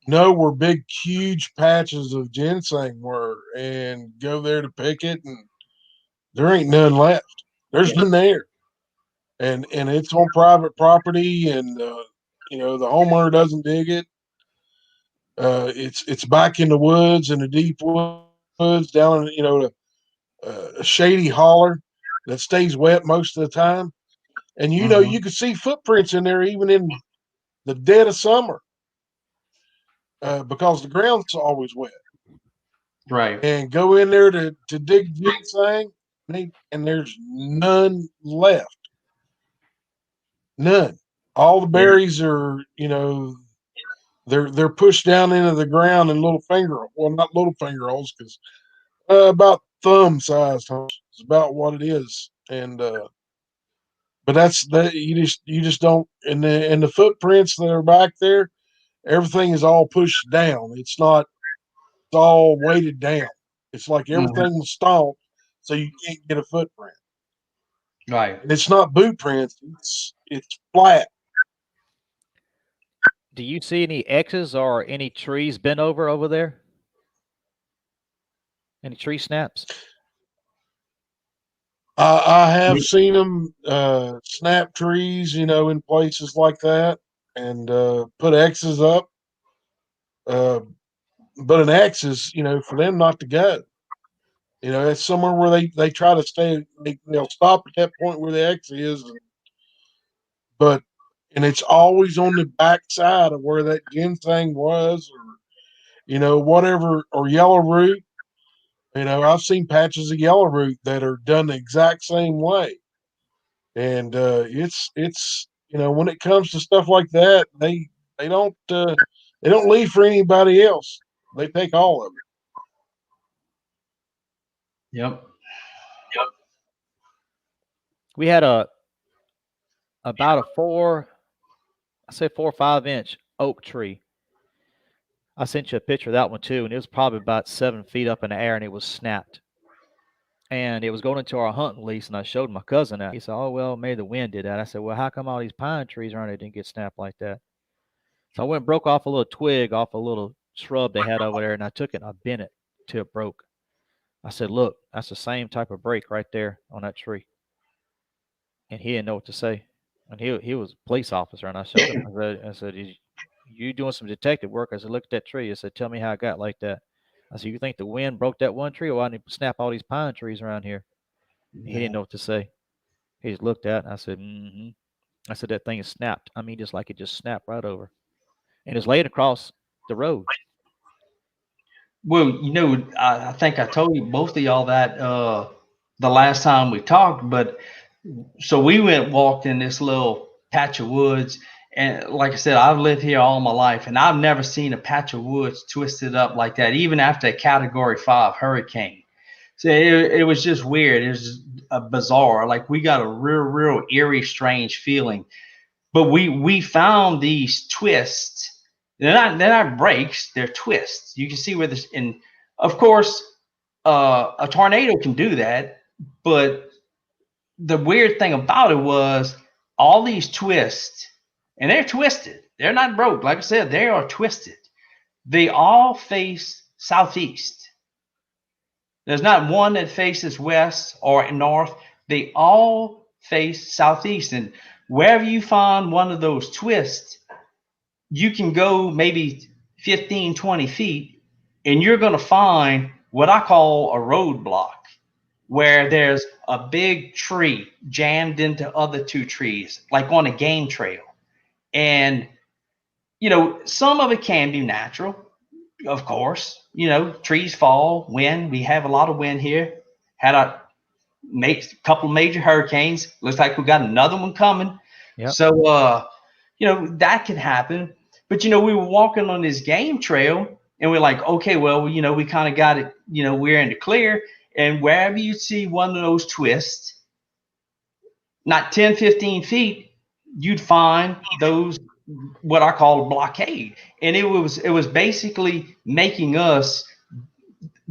know where big, huge patches of ginseng were, and go there to pick it, and there ain't none left. There's none there, and it's on private property, and the homeowner doesn't dig it. It's back in the woods, in the deep woods, down in a shady holler that stays wet most of the time, and Mm-hmm. you can see footprints in there even in the dead of summer because the ground's always wet. Right. And go in there to dig ginseng, and there's none left. None. All the Yeah. berries are, they're pushed down into the ground in little finger, well, not little finger holes, because about thumb sized holes is about what it is. And but that's that you just don't, and the footprints that are back there, everything is all pushed down. It's all weighted down. It's like Mm-hmm. everything was stomped, so you can't get a footprint. Right. And it's not boot prints. It's flat. Do you see any X's or any trees bent over there? Any tree snaps? I have seen them snap trees, in places like that, and put X's up. Uh, but an X is, for them not to go. It's somewhere where they try to stay. They'll stop at that point where the X is, but and it's always on the back side of where that ginseng was, or whatever, or yellow root. I've seen patches of yellow root that are done the exact same way, and it's when it comes to stuff like that, they don't leave for anybody else. They take all of it. Yep. We had about a 4 or 5 inch oak tree. I sent you a picture of that one too, and it was probably about 7 feet up in the air, and it was snapped. And it was going into our hunting lease, and I showed my cousin that. He said, "Oh well, maybe the wind did that." I said, "Well, how come all these pine trees around it didn't get snapped like that?" So I went and broke off a little twig off a little shrub they had over there, and I took it and I bent it till it broke. I said, "Look, that's the same type of break right there on that tree." And he didn't know what to say. And he was a police officer, and I showed him. I said, "You doing some detective work?" I said, "Look at that tree." I said, "Tell me how it got like that." I said, "You think the wind broke that one tree, or I need to snap all these pine trees around here?" He didn't know what to say. He just looked at it, and I said, "Mm-hmm." I said, "That thing is snapped. I mean, just like it just snapped right over, and it's laid across the road." Well, I think I told you both of y'all that the last time we talked, but so we walked in this little patch of woods, and like I said, I've lived here all my life, and I've never seen a patch of woods twisted up like that, even after a Category 5 hurricane. So it was just weird. It was just bizarre. Like we got a real eerie, strange feeling. But we found these twists. They're not breaks. They're twists. You can see where this. And of course, a tornado can do that. But the weird thing about it was all these twists, and they're twisted. They're not broke. Like I said, they are twisted. They all face southeast. There's not one that faces west or north. They all face southeast. And wherever you find one of those twists, you can go maybe 15, 20 feet, and you're going to find what I call a roadblock, where there's a big tree jammed into other two trees, like on a game trail. And, some of it can be natural, of course. Trees fall, wind. We have a lot of wind here. Had a couple major hurricanes. Looks like we got another one coming. Yep. So, that could happen. But, we were walking on this game trail, and we're like, okay, well, we kind of got it, we're in the clear. And wherever you see one of those twists, not 10, 15 feet, you'd find those, what I call a blockade. And it was basically making us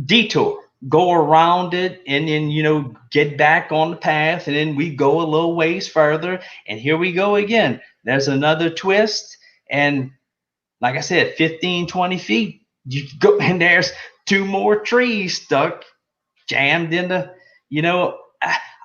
detour, go around it, and then get back on the path, and then we go a little ways further, and here we go again. There's another twist, and like I said, 15, 20 feet, you go, and there's two more trees stuck, jammed into,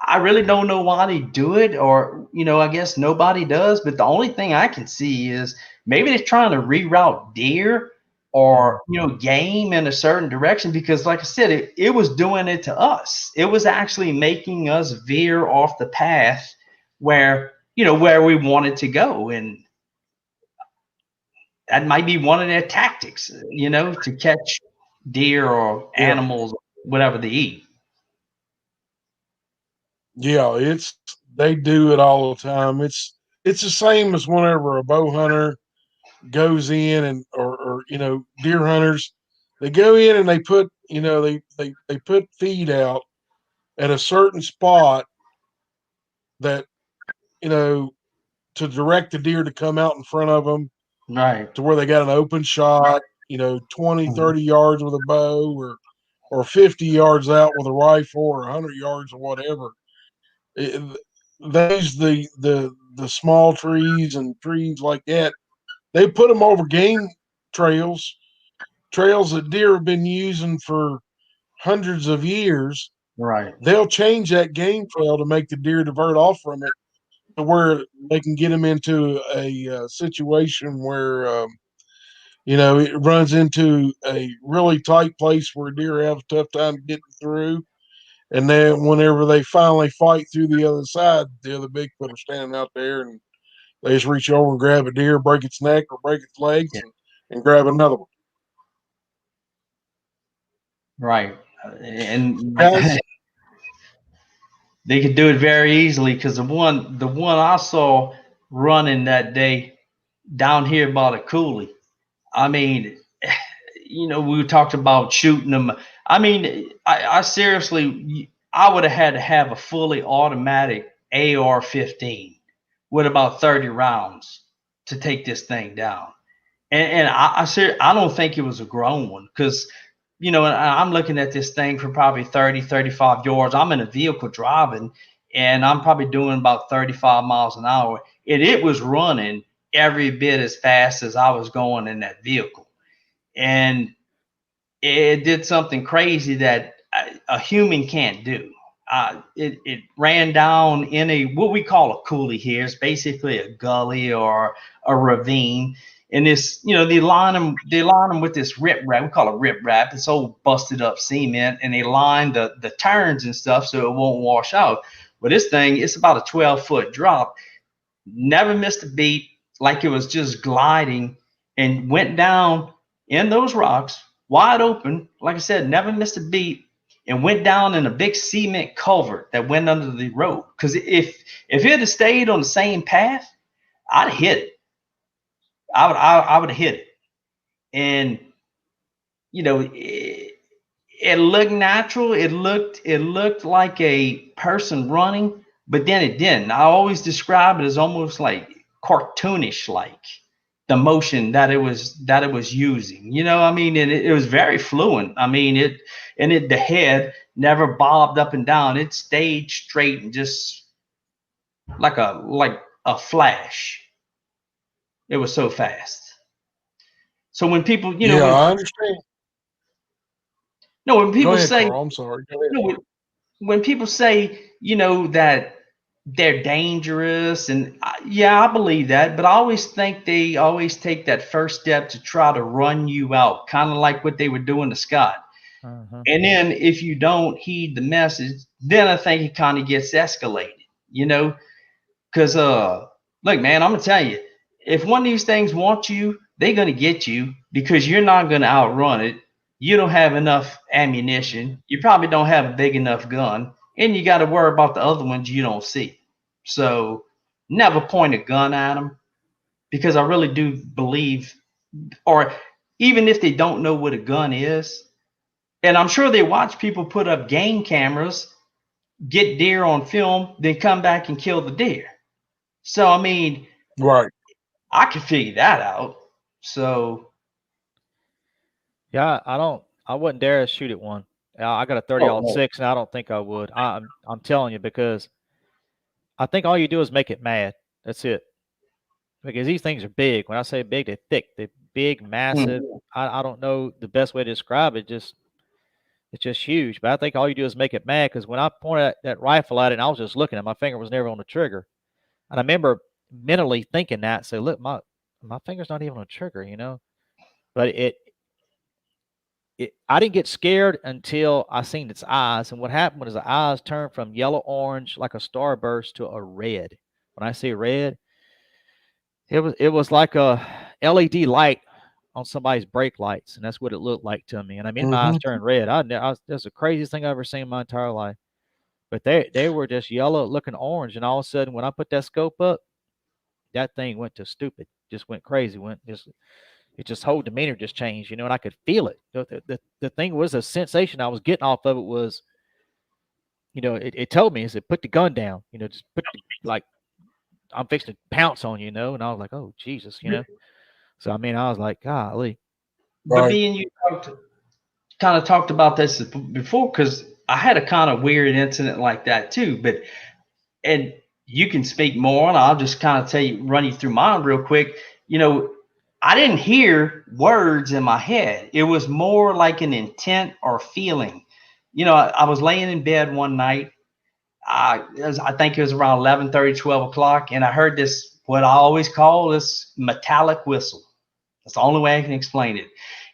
I really don't know why they do it, or I guess nobody does, but the only thing I can see is maybe they're trying to reroute deer or game in a certain direction, because like I said, it was doing it to us. It was actually making us veer off the path where we wanted to go. And that might be one of their tactics, to catch deer or Yeah. animals, whatever they eat. Yeah, they do it all the time. It's the same as whenever a bow hunter goes in, and or deer hunters, they go in and they put they put feed out at a certain spot that you know to direct the deer to come out in front of them, Right. to where they got an open shot, 20, 30 yards with a bow, or 50 yards out with a rifle, or 100 yards or whatever. Those the small trees and trees like that, they put them over game trails, trails that deer have been using for hundreds of years. Right. They'll change that game trail to make the deer divert off from it, to where they can get them into a situation where it runs into a really tight place where deer have a tough time getting through. And then whenever they finally fight through the other side, the other Bigfoot are standing out there, and they just reach over and grab a deer, break its neck or break its legs, Yeah. and grab another one. Right. And Guys, they could do it very easily, because the one I saw running that day down here by the coulee. I mean, we talked about shooting them. I mean, I seriously, I would have had to have a fully automatic AR-15 with about 30 rounds to take this thing down. And I don't think it was a grown one because, and I'm looking at this thing for probably 30, 35 yards. I'm in a vehicle driving and I'm probably doing about 35 miles an hour. And it was running every bit as fast as I was going in that vehicle. And it did something crazy that a human can't do. It ran down in a what we call a coulee here. It's basically a gully or a ravine. And this, they line them with this riprap. We call it riprap. It's old busted up cement, and they line the turns and stuff so it won't wash out. But this thing, it's about a 12-foot drop. Never missed a beat, like it was just gliding, and went down in those rocks wide open. Like I said, never missed a beat, and went down in a big cement culvert that went under the road. Because if it had stayed on the same path, I'd have hit it. I would have hit it. And it looked natural. It looked like a person running, but then it didn't. I always describe it as almost like cartoonish, like the motion that it was using. I mean, and it was very fluent. I mean, the head never bobbed up and down. It stayed straight and just like a flash. It was so fast. So when people, Yeah, I understand. when Go people ahead, say, Carl. I'm sorry. Go ahead. when people say, that they're dangerous, and yeah, I believe that, but I always think they always take that first step to try to run you out, kind of like what they were doing to Scott. And then if you don't heed the message, then I think it kind of gets escalated, because look, man, I'm gonna tell you, if one of these things wants you, they're gonna get you because you're not gonna outrun it. You don't have enough ammunition. You probably don't have a big enough gun, and you got to worry about the other ones you don't see. So never point a gun at them, because I really do believe, or even if they don't know what a gun is, and I'm sure they watch people put up game cameras, get deer on film, then come back and kill the deer. So I mean, Right. I can figure that out. So Yeah, I wouldn't dare to shoot at one. I got a 30 oh, no. 6, and I don't think I would. I'm telling you, because I think all you do is make it mad. That's it. Because these things are big. When I say big, they're thick. They're big, massive. Mhm. I don't know the best way to describe it. It's just huge. But I think all you do is make it mad. Because when I pointed that rifle at it, and I was just looking at, my finger was never on the trigger. And I remember mentally thinking that. So look, my finger's not even on the trigger. But I didn't get scared until I seen its eyes. And what happened was the eyes turned from yellow orange like a starburst to a red. When I say red, it was like a LED light on somebody's brake lights, and that's what it looked like to me. And I mean, my eyes turned red. That's the craziest thing I've ever seen in my entire life. But they were just yellow, looking orange, and all of a sudden, when I put that scope up, that thing went to stupid, just went crazy, It just whole demeanor just changed, and I could feel it. The thing was, a sensation I was getting off of it was, it told me, it said, put the gun down, just put like I'm fixing to pounce on you, and I was like, oh Jesus, So I mean, I was like, golly. But Right. me and you kind of talked about this before, because I had a kind of weird incident like that too. And you can speak more, and I'll just kind of run you through mine real quick. I didn't hear words in my head. It was more like an intent or feeling. I was laying in bed one night. I think it was around 11:30, 12 o'clock, and I heard this, what I always call this metallic whistle. That's the only way I can explain it.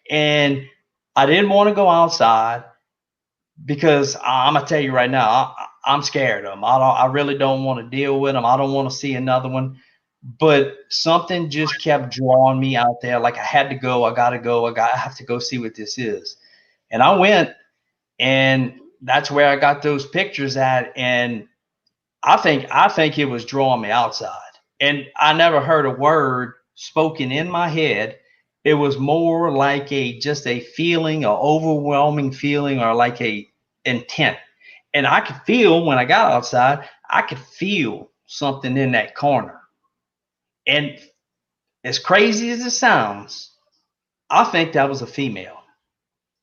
And I didn't want to go outside because I'm gonna tell you right now, I'm scared of them. I really don't want to deal with them. I don't want to see another one. But something just kept drawing me out there. Like I had to go. I gotta go. I have to go see what this is. And I went, and that's where I got those pictures at. And I think it was drawing me outside. And I never heard a word spoken in my head. It was more like just a feeling, or overwhelming feeling, or like a intent. And I could feel when I got outside, I could feel something in that corner. And as crazy as it sounds, I think that was a female.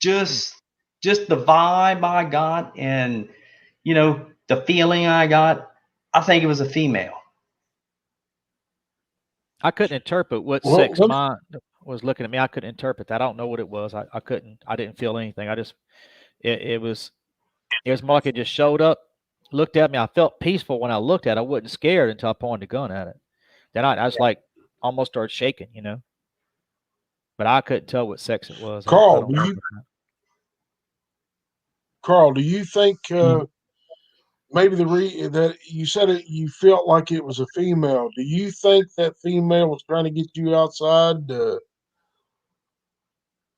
Just just the vibe I got, and the feeling I got, I think it was a female. I couldn't interpret what Well, sex mind was looking at me. I couldn't interpret that. I don't know what it was. I couldn't. I didn't feel anything. It was more like it just showed up, looked at me. I felt peaceful when I looked at it. I wasn't scared until I pointed the gun at it. Then I was like almost started shaking, But I couldn't tell what sex it was. I Carl, don't know about that. Do you think maybe that you said it, you felt like it was a female? Do you think that female was trying to get you outside?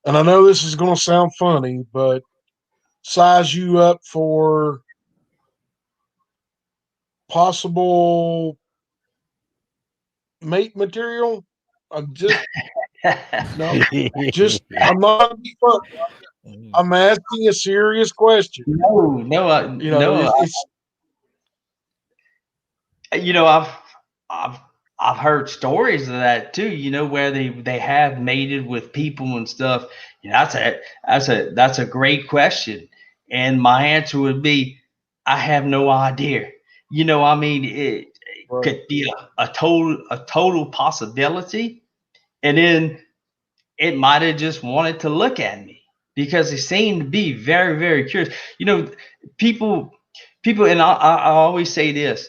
And I know this is going to sound funny, but size you up for possible mate material? I'm just no, just I'm not. Mm. I'm asking a serious question. No, no, It's you know, I've I've I've heard stories of that too. Where they have mated with people and stuff. That's a great question, and my answer would be, I have no idea. I mean, it right. could be a total possibility, and then it might have just wanted to look at me because it seemed to be very, very curious. People, and I always say this.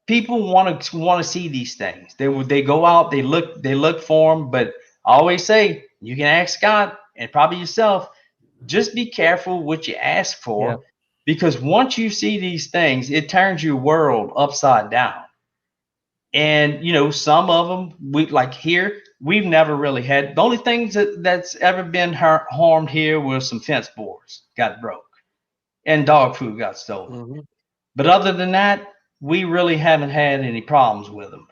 People want to see these things. They go out, they look for them. But I always say, you can ask God and probably yourself, just be careful what you ask Yeah. for, because once you see these things, it turns your world upside down. And some of them, we like here, we've never really had. The only things that's ever been harmed here was some fence boards got broke and dog food got stolen. Mm-hmm. But other than that, we really haven't had any problems with them.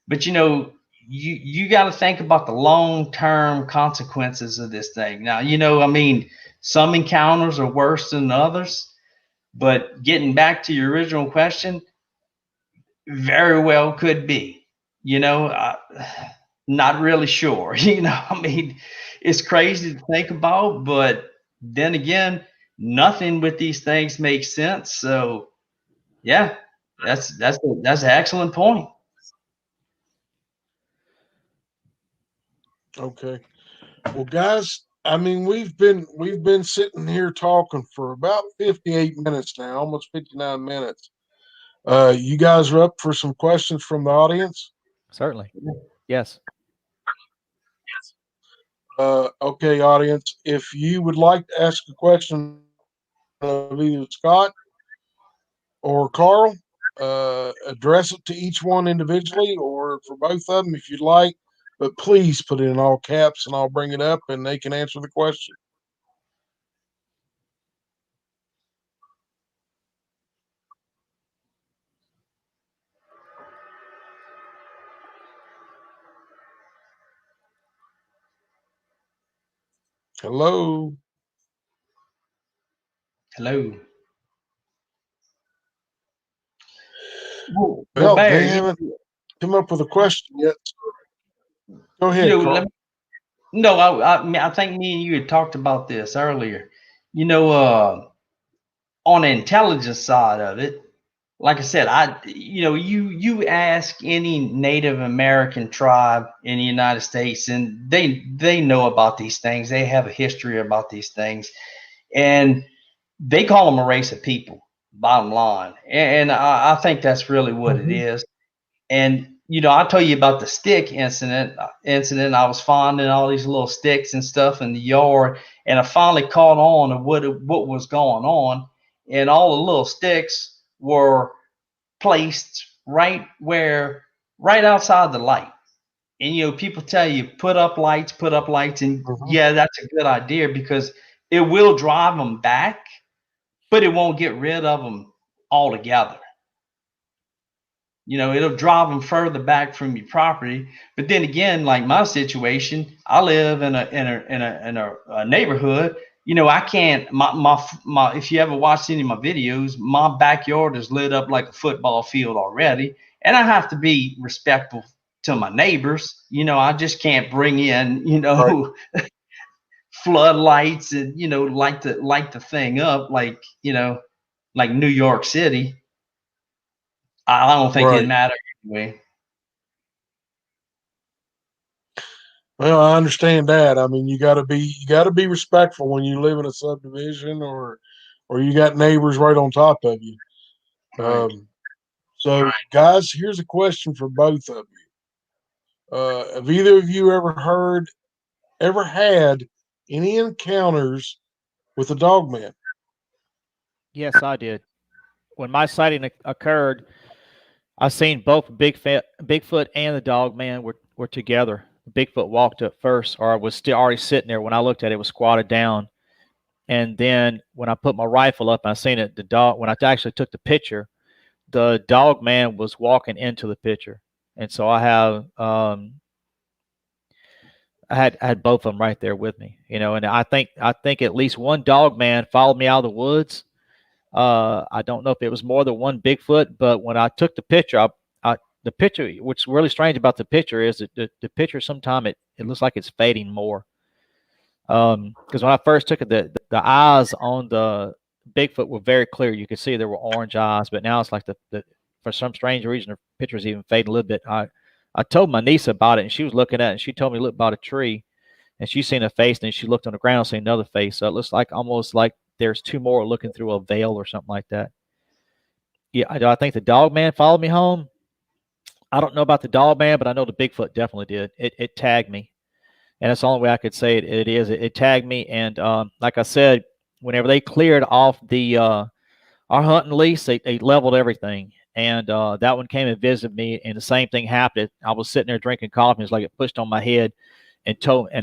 But you got to think about the long term consequences of this thing. Now, I mean, some encounters are worse than others. But getting back to your original question, very well could be. Not really sure. I mean, it's crazy to think about, but then again, nothing with these things makes sense. So yeah, that's an excellent point. Okay. Well, guys, I mean, we've been sitting here talking for about 58 minutes now, almost 59 minutes. You guys are up for some questions from the audience? Certainly. Yes. Okay, audience, if you would like to ask a question of either Scott or Carl, address it to each one individually or for both of them if you'd like, but please put it in all caps and I'll bring it up and they can answer the question. Hello. Hello. Well, Well, they Bear, haven't come up with a question yet. Go you ahead, know, Carl. let me, no, I think me and you had talked about this earlier. You know, uh, on the intelligence side of it, like I said, you ask any Native American tribe in the United States, and they know about these things. They have a history about these things, and they call them a race of people. Bottom line, and I think that's really what it Mm-hmm. is. And I tell you about the stick incident. I was finding all these little sticks and stuff in the yard, and I finally caught on to what was going on. And all the little sticks were placed right outside the light. And people tell you put up lights, and Mm-hmm. yeah, that's a good idea because it will drive them back, but it won't get rid of them altogether. You know, it'll drive them further back from your property. But then again, like my situation, I live in a neighborhood. You know, I can't my if you ever watched any of my videos, my backyard is lit up like a football field already, and I have to be respectful to my neighbors. You know, I just can't bring in, Right. floodlights and, light the thing up like, like New York City. I don't think it'd Right. matter anyway. Well, I understand that. I mean, you got to be respectful when you live in a subdivision or you got neighbors right on top of you. Right. So, guys, here's a question for both of you. Have either of you ever had any encounters with a dog man? Yes, I did. When my sighting occurred, I seen both Bigfoot and the dog man were together. Bigfoot walked up first, or was still already sitting there. When I looked at it, it was squatted down. And then when I put my rifle up, I seen it. The dog. When I actually took the picture, the dog man was walking into the picture, and so I had both of them right there with me, And I think at least one dog man followed me out of the woods. I don't know if it was more than one Bigfoot, but when I took the picture, the picture, what's really strange about the picture is that the picture sometimes it looks like it's fading more. Because when I first took it, the eyes on the Bigfoot were very clear. You could see there were orange eyes, but now it's like the for some strange reason the picture's even fading a little bit. I told my niece about it, and she was looking at it, and she told me to look about a tree, and she seen a face, and then she looked on the ground and seen another face. So it looks like almost like there's two more looking through a veil or something like that. Yeah, I think the dog man followed me home. I don't know about the dog man, but I know the Bigfoot definitely did. It tagged me, and that's the only way I could say it tagged me, and like I said, whenever they cleared off the our hunting lease, they leveled everything, and that one came and visited me, and the same thing happened. I was sitting there drinking coffee, and it's like it pushed on my head and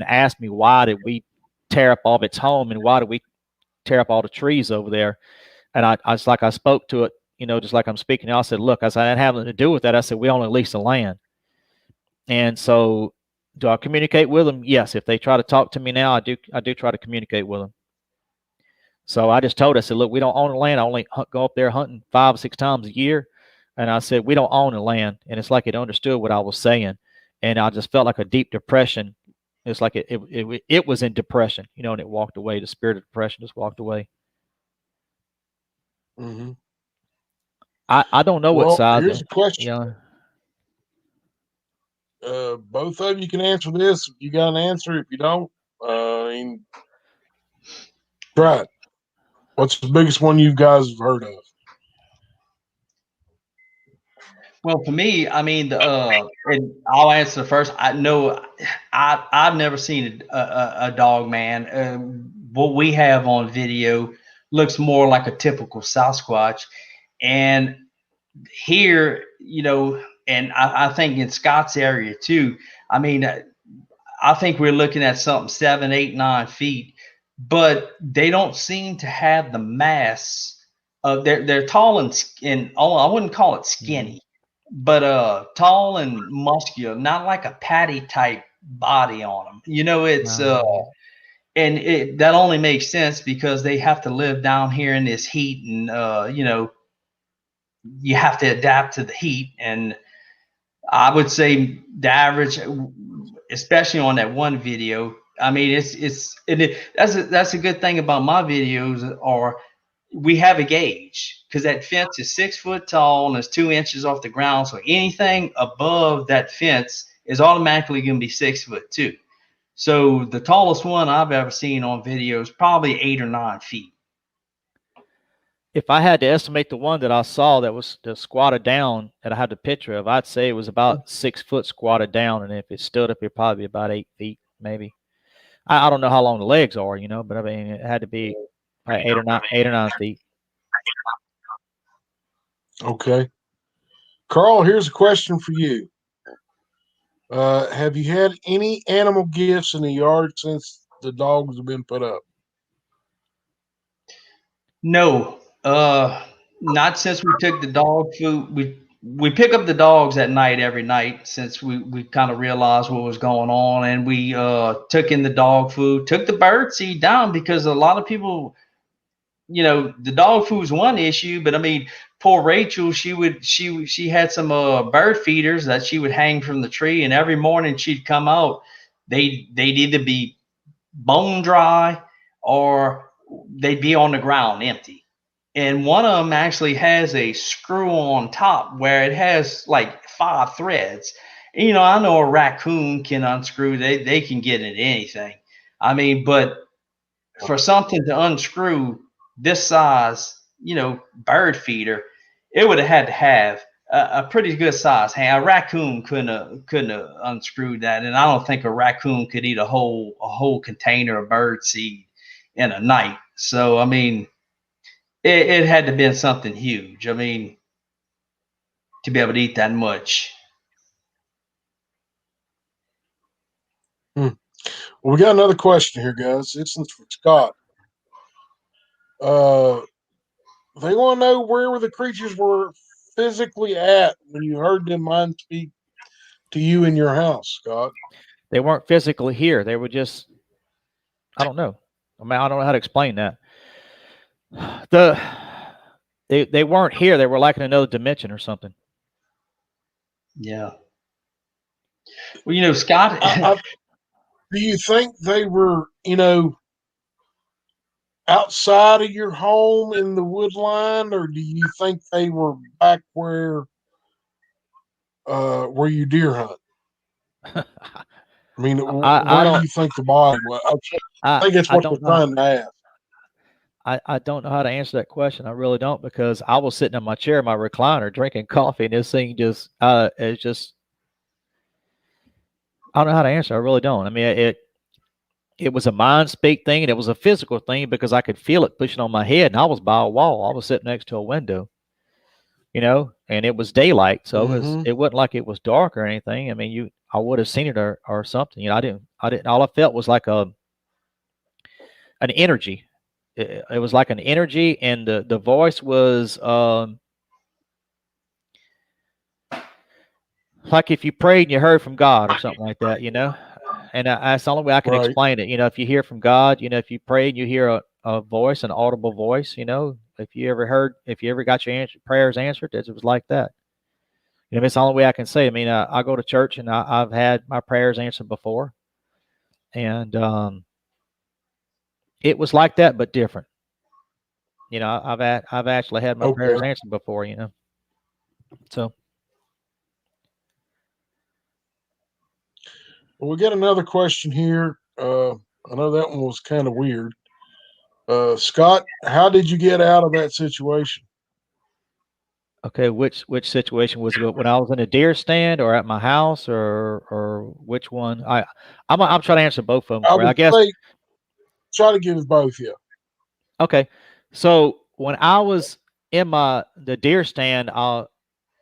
asked me why did we tear up all of its home and why did we tear up all the trees over there. And I was like, I spoke to it, just like I'm speaking now. I said, look, I said, I didn't have nothing to do with that. I said, we only lease the land. And so do I communicate with them? Yes. If they try to talk to me now, I do try to communicate with them. So I just told her, I said, look, we don't own the land. I only go up there hunting 5 or 6 times a year. And I said, we don't own the land. And it's like it understood what I was saying. And I just felt like a deep depression. It's like it was in depression, and it walked away. The spirit of depression just walked away. Mm-hmm. I don't know what Well, size. here's a question. Yeah. Both of you can answer this. If you got an answer, if you don't, try it. What's the biggest one you guys have heard of? Well, for me, I mean, and I'll answer first. I know I've never seen a dog man. What we have on video looks more like a typical Sasquatch, and here, and I think in Scott's area too. I mean, I think we're looking at something 7, 8, 9 feet, but they don't seem to have the mass. They're tall and oh, I wouldn't call it skinny, but tall and muscular, not like a patty type body on them. It's and that only makes sense because they have to live down here in this heat, and you have to adapt to the heat. And I would say the average, especially on that one video. I mean, that's a good thing about my videos, or we have a gauge because that fence is 6 foot tall and it's 2 inches off the ground. So anything above that fence is automatically going to be 6 foot too. So the tallest one I've ever seen on video is probably 8 or 9 feet. If I had to estimate the one that I saw that was the squatted down that I had the picture of, I'd say it was about 6 foot squatted down, and if it stood up, it'd probably be about 8 feet, maybe. I don't know how long the legs are, but I mean it had to be 8 or 9 feet. Okay. Carl, here's a question for you. Have you had any animal gifts in the yard since the dogs have been put up? No, not since we took the dog food. we pick up the dogs at night every night since we kind of realized what was going on, and we took in the dog food, took the bird seed down because a lot of people, the dog food's one issue, but I mean, poor Rachel, she had some bird feeders that she would hang from the tree, and every morning she'd come out, they'd either be bone dry or they'd be on the ground empty. And one of them actually has a screw on top where it has like 5 threads. And, I know a raccoon can unscrew, they can get into anything. I mean, but for something to unscrew this size, bird feeder, it would have had to have a pretty good size hand. A raccoon couldn't have unscrewed that, and I don't think a raccoon could eat a whole container of bird seed in a night. So I mean, it had to have been something huge. I mean, to be able to eat that much. Well, we got another question here, guys. It's from Scott. They want to know where the creatures were physically at when you heard them mind speak to you in your house, Scott. They weren't physically here. They were just, I don't know. I mean, I don't know how to explain that. They weren't here. They were like in another dimension or something. Yeah. Well, Scott. Do you think they were, outside of your home in the wood line, or do you think they were back where you deer hunt? I mean, where do you think the body was? I think that's what they're trying to ask. I don't know how to answer that question. I really don't, because I was sitting in my chair, my recliner, drinking coffee, and this thing just, it's just, I don't know how to answer. I really don't. I mean, it was a mind speak thing, and it was a physical thing because I could feel it pushing on my head, and I was by a wall. I was sitting next to a window, and it was daylight, so it wasn't like it was dark or anything. I mean, I would have seen it or something. I didn't. All I felt was like an energy. It was like an energy, and the voice was like if you prayed and you heard from God or something like that, And that's the only way I can explain it. If you hear from God, if you pray and you hear a voice, an audible voice, if you ever got your prayers answered, it was like that. It's the only way I can say. I mean, I go to church and I've had my prayers answered before, and it was like that, but different. I've actually had my prayers answered before. So. Well, we got another question here. I know that one was kind of weird. Scott, how did you get out of that situation? Okay, which situation was it? When I was in a deer stand, or at my house, or which one? I'm trying to answer both of them. I guess try to give us both. Yeah. Okay, so when I was in the deer stand,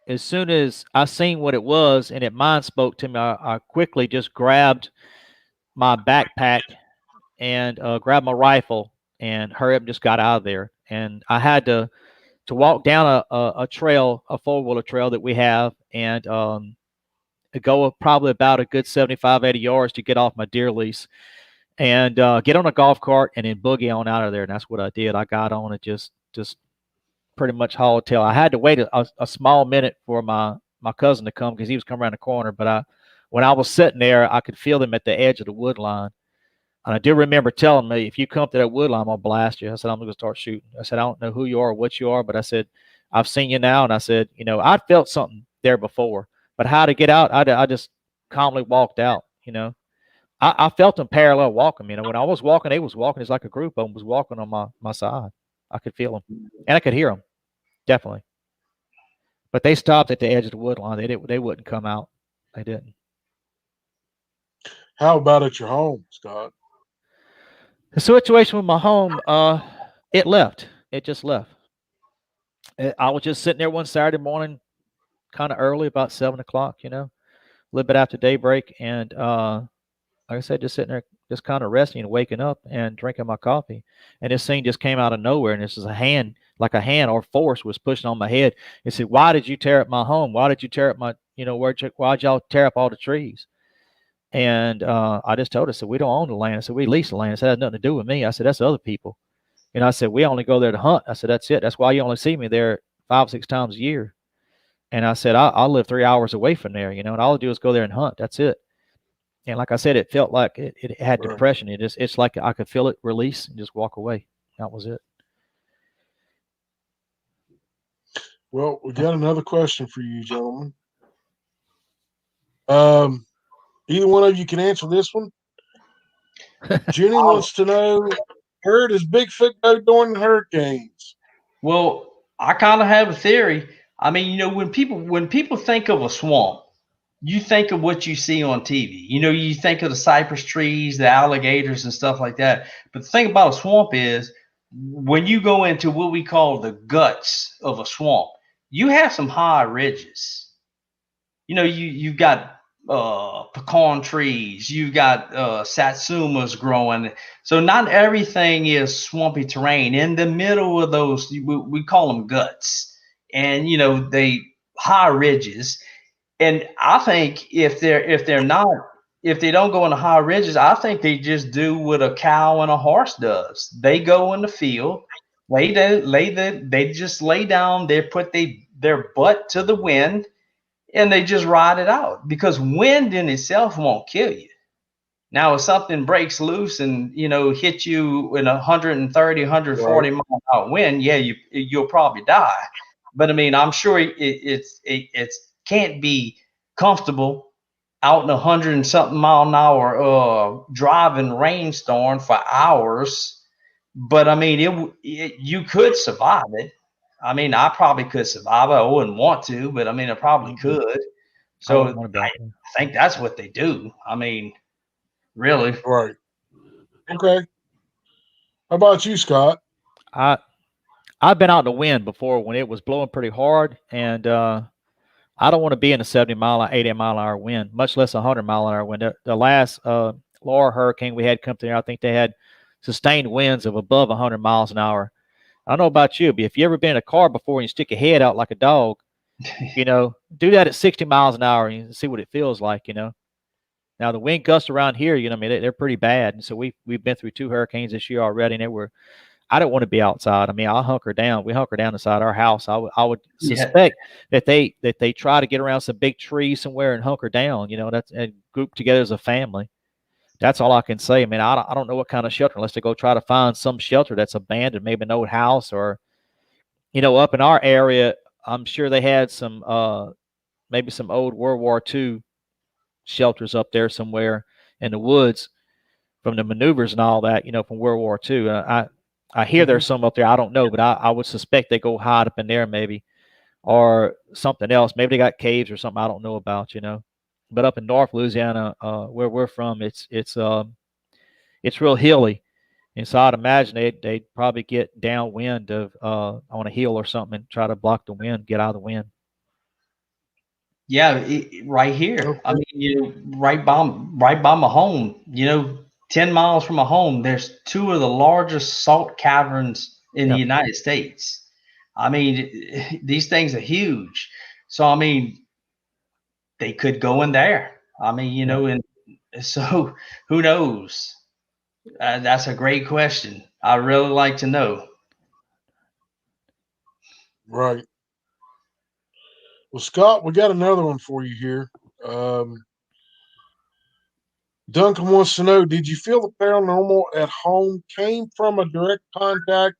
as soon as I seen what it was and it mind spoke to me, I quickly just grabbed my backpack and grabbed my rifle and hurry up and just got out of there. And I had to walk down a trail, a 4-wheeler trail that we have, and go probably about a good 75, 80 yards to get off my deer lease, and get on a golf cart and then boogie on out of there. And that's what I did. I got on and just pretty much hauled tail. I had to wait a small minute for my cousin to come because he was coming around the corner. But when I was sitting there, I could feel them at the edge of the wood line. And I do remember telling me, if you come to that wood line, I'm going to blast you. I said, I'm going to start shooting. I said, I don't know who you are or what you are, but I said, I've seen you now. And I said, I felt something there before, but how to get out, I just calmly walked out. I felt them parallel walking. When I was walking, they was walking. It's like a group of them was walking on my side. I could feel them, and I could hear them, definitely. But they stopped at the edge of the wood line. They wouldn't come out. They didn't. How about at your home, Scott? The situation with my home, it left. It just left. I was just sitting there one Saturday morning, kind of early, about 7 o'clock, a little bit after daybreak. And like I said, just sitting there just kind of resting and waking up and drinking my coffee. And this thing just came out of nowhere. And this is a hand, like a hand or force was pushing on my head. It said, "Why did you tear up my home? Why did you tear up my, why'd y'all tear up all the trees?" And I just told her, I said, "We don't own the land." I said, "We lease the land." I said, "That has nothing to do with me." I said, "That's other people." And I said, "We only go there to hunt." I said, "That's it. That's why you only see me there 5, 6 times a year." And I said, I live 3 hours away from there, and all I do is go there and hunt. That's it. And like I said, it felt like it had Right. depression. It's like I could feel it release and just walk away. That was it. Well, we got another question for you, gentlemen. Either one of you can answer this one. Jenny wants to know, where does Bigfoot go during the hurricanes? Well, I kind of have a theory. I mean, when people think of a swamp, you think of what you see on TV. You think of the cypress trees, the alligators, and stuff like that. But the thing about a swamp is, when you go into what we call the guts of a swamp, you have some high ridges. You've got pecan trees, you've got satsumas growing. So not everything is swampy terrain. In the middle of those, we call them guts, and they high ridges. And I think if they don't go in the high ridges, I think they just do what a cow and a horse does. They go in the field, they just lay down, they put their butt to the wind, and they just ride it out, because wind in itself won't kill you. Now, if something breaks loose and hit you in 130, 140 Right. mile an hour wind, yeah, you'll probably die. But I mean, I'm sure it can't be comfortable out in 100 and something mile an hour driving rainstorm for hours. But I mean, you could survive it. I mean, I probably could survive it. I wouldn't want to, but I mean, I probably could. I wouldn't So want to be I out there. think that's what they do. I mean, really. Right. Okay. How about you, Scott? I I've been out in the wind before when it was blowing pretty hard, and I don't want to be in a 70 mile, 80 mile an hour wind, much less 100 mile an hour wind. The last Laura hurricane we had come through, I think they had sustained winds of above 100 miles an hour. I don't know about you, but if you ever been in a car before and you stick your head out like a dog, do that at 60 miles an hour and see what it feels like. Now the wind gusts around here, I mean, they're pretty bad. And so we've been through 2 hurricanes this year already, and I don't want to be outside. I mean, I'll hunker down. We hunker down inside our house. I would Yeah. suspect that they try to get around some big trees somewhere and hunker down. That's and group together as a family. That's all I can say. I mean, I don't know what kind of shelter, unless they go try to find some shelter that's abandoned, maybe an old house, or up in our area. I'm sure they had some maybe some old World War II shelters up there somewhere in the woods from the maneuvers and all that, from World War II. I hear there's some up there. I don't know, but I would suspect they go hide up in there maybe, or something else. Maybe they got caves or something I don't know about. But up in North Louisiana, where we're from, it's real hilly, and so I'd imagine they'd probably get downwind of on a hill or something and try to block the wind, get out of the wind. Yeah, right here. I Okay. mean, right by my home. 10 miles from my home, there's two of the largest salt caverns in the Yep. United States. I mean, these things are huge. So I mean, they could go in there. I mean, Yep. and so who knows? That's a great question. I really like to know. Right. Well, Scott, we got another one for you here. Duncan wants to know, did you feel the paranormal at home came from a direct contact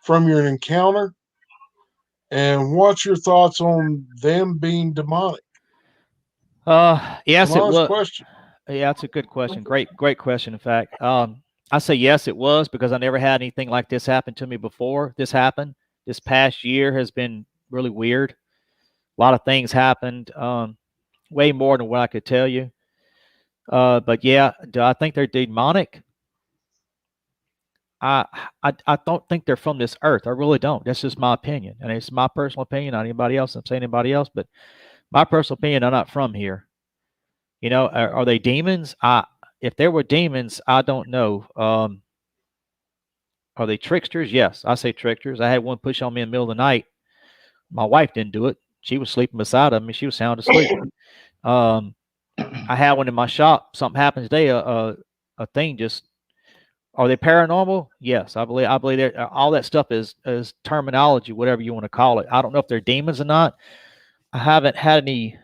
from your encounter? And what's your thoughts on them being demonic? It's Yes, an it honest was. question. Yeah, that's a good question. Great question. In fact, I say yes, it was, because I never had anything like this happen to me before. This happened. This past year has been really weird. A lot of things happened, way more than what I could tell you. But yeah, do I think they're demonic? I, I don't think they're from this earth. I really don't. That's just my opinion, and it's my personal opinion. Not anybody else. I'm saying anybody else, but my personal opinion. I'm not from here. Are they demons? if there were demons, I don't know. Are they tricksters? Yes, I say tricksters. I had one push on me in the middle of the night. My wife didn't do it. She was sleeping beside me. She was sound asleep. I had one in my shop. Something happened today. A thing just. Are they paranormal? Yes, I believe. I believe all that stuff is terminology, whatever you want to call it. I don't know if they're demons or not. I haven't had any.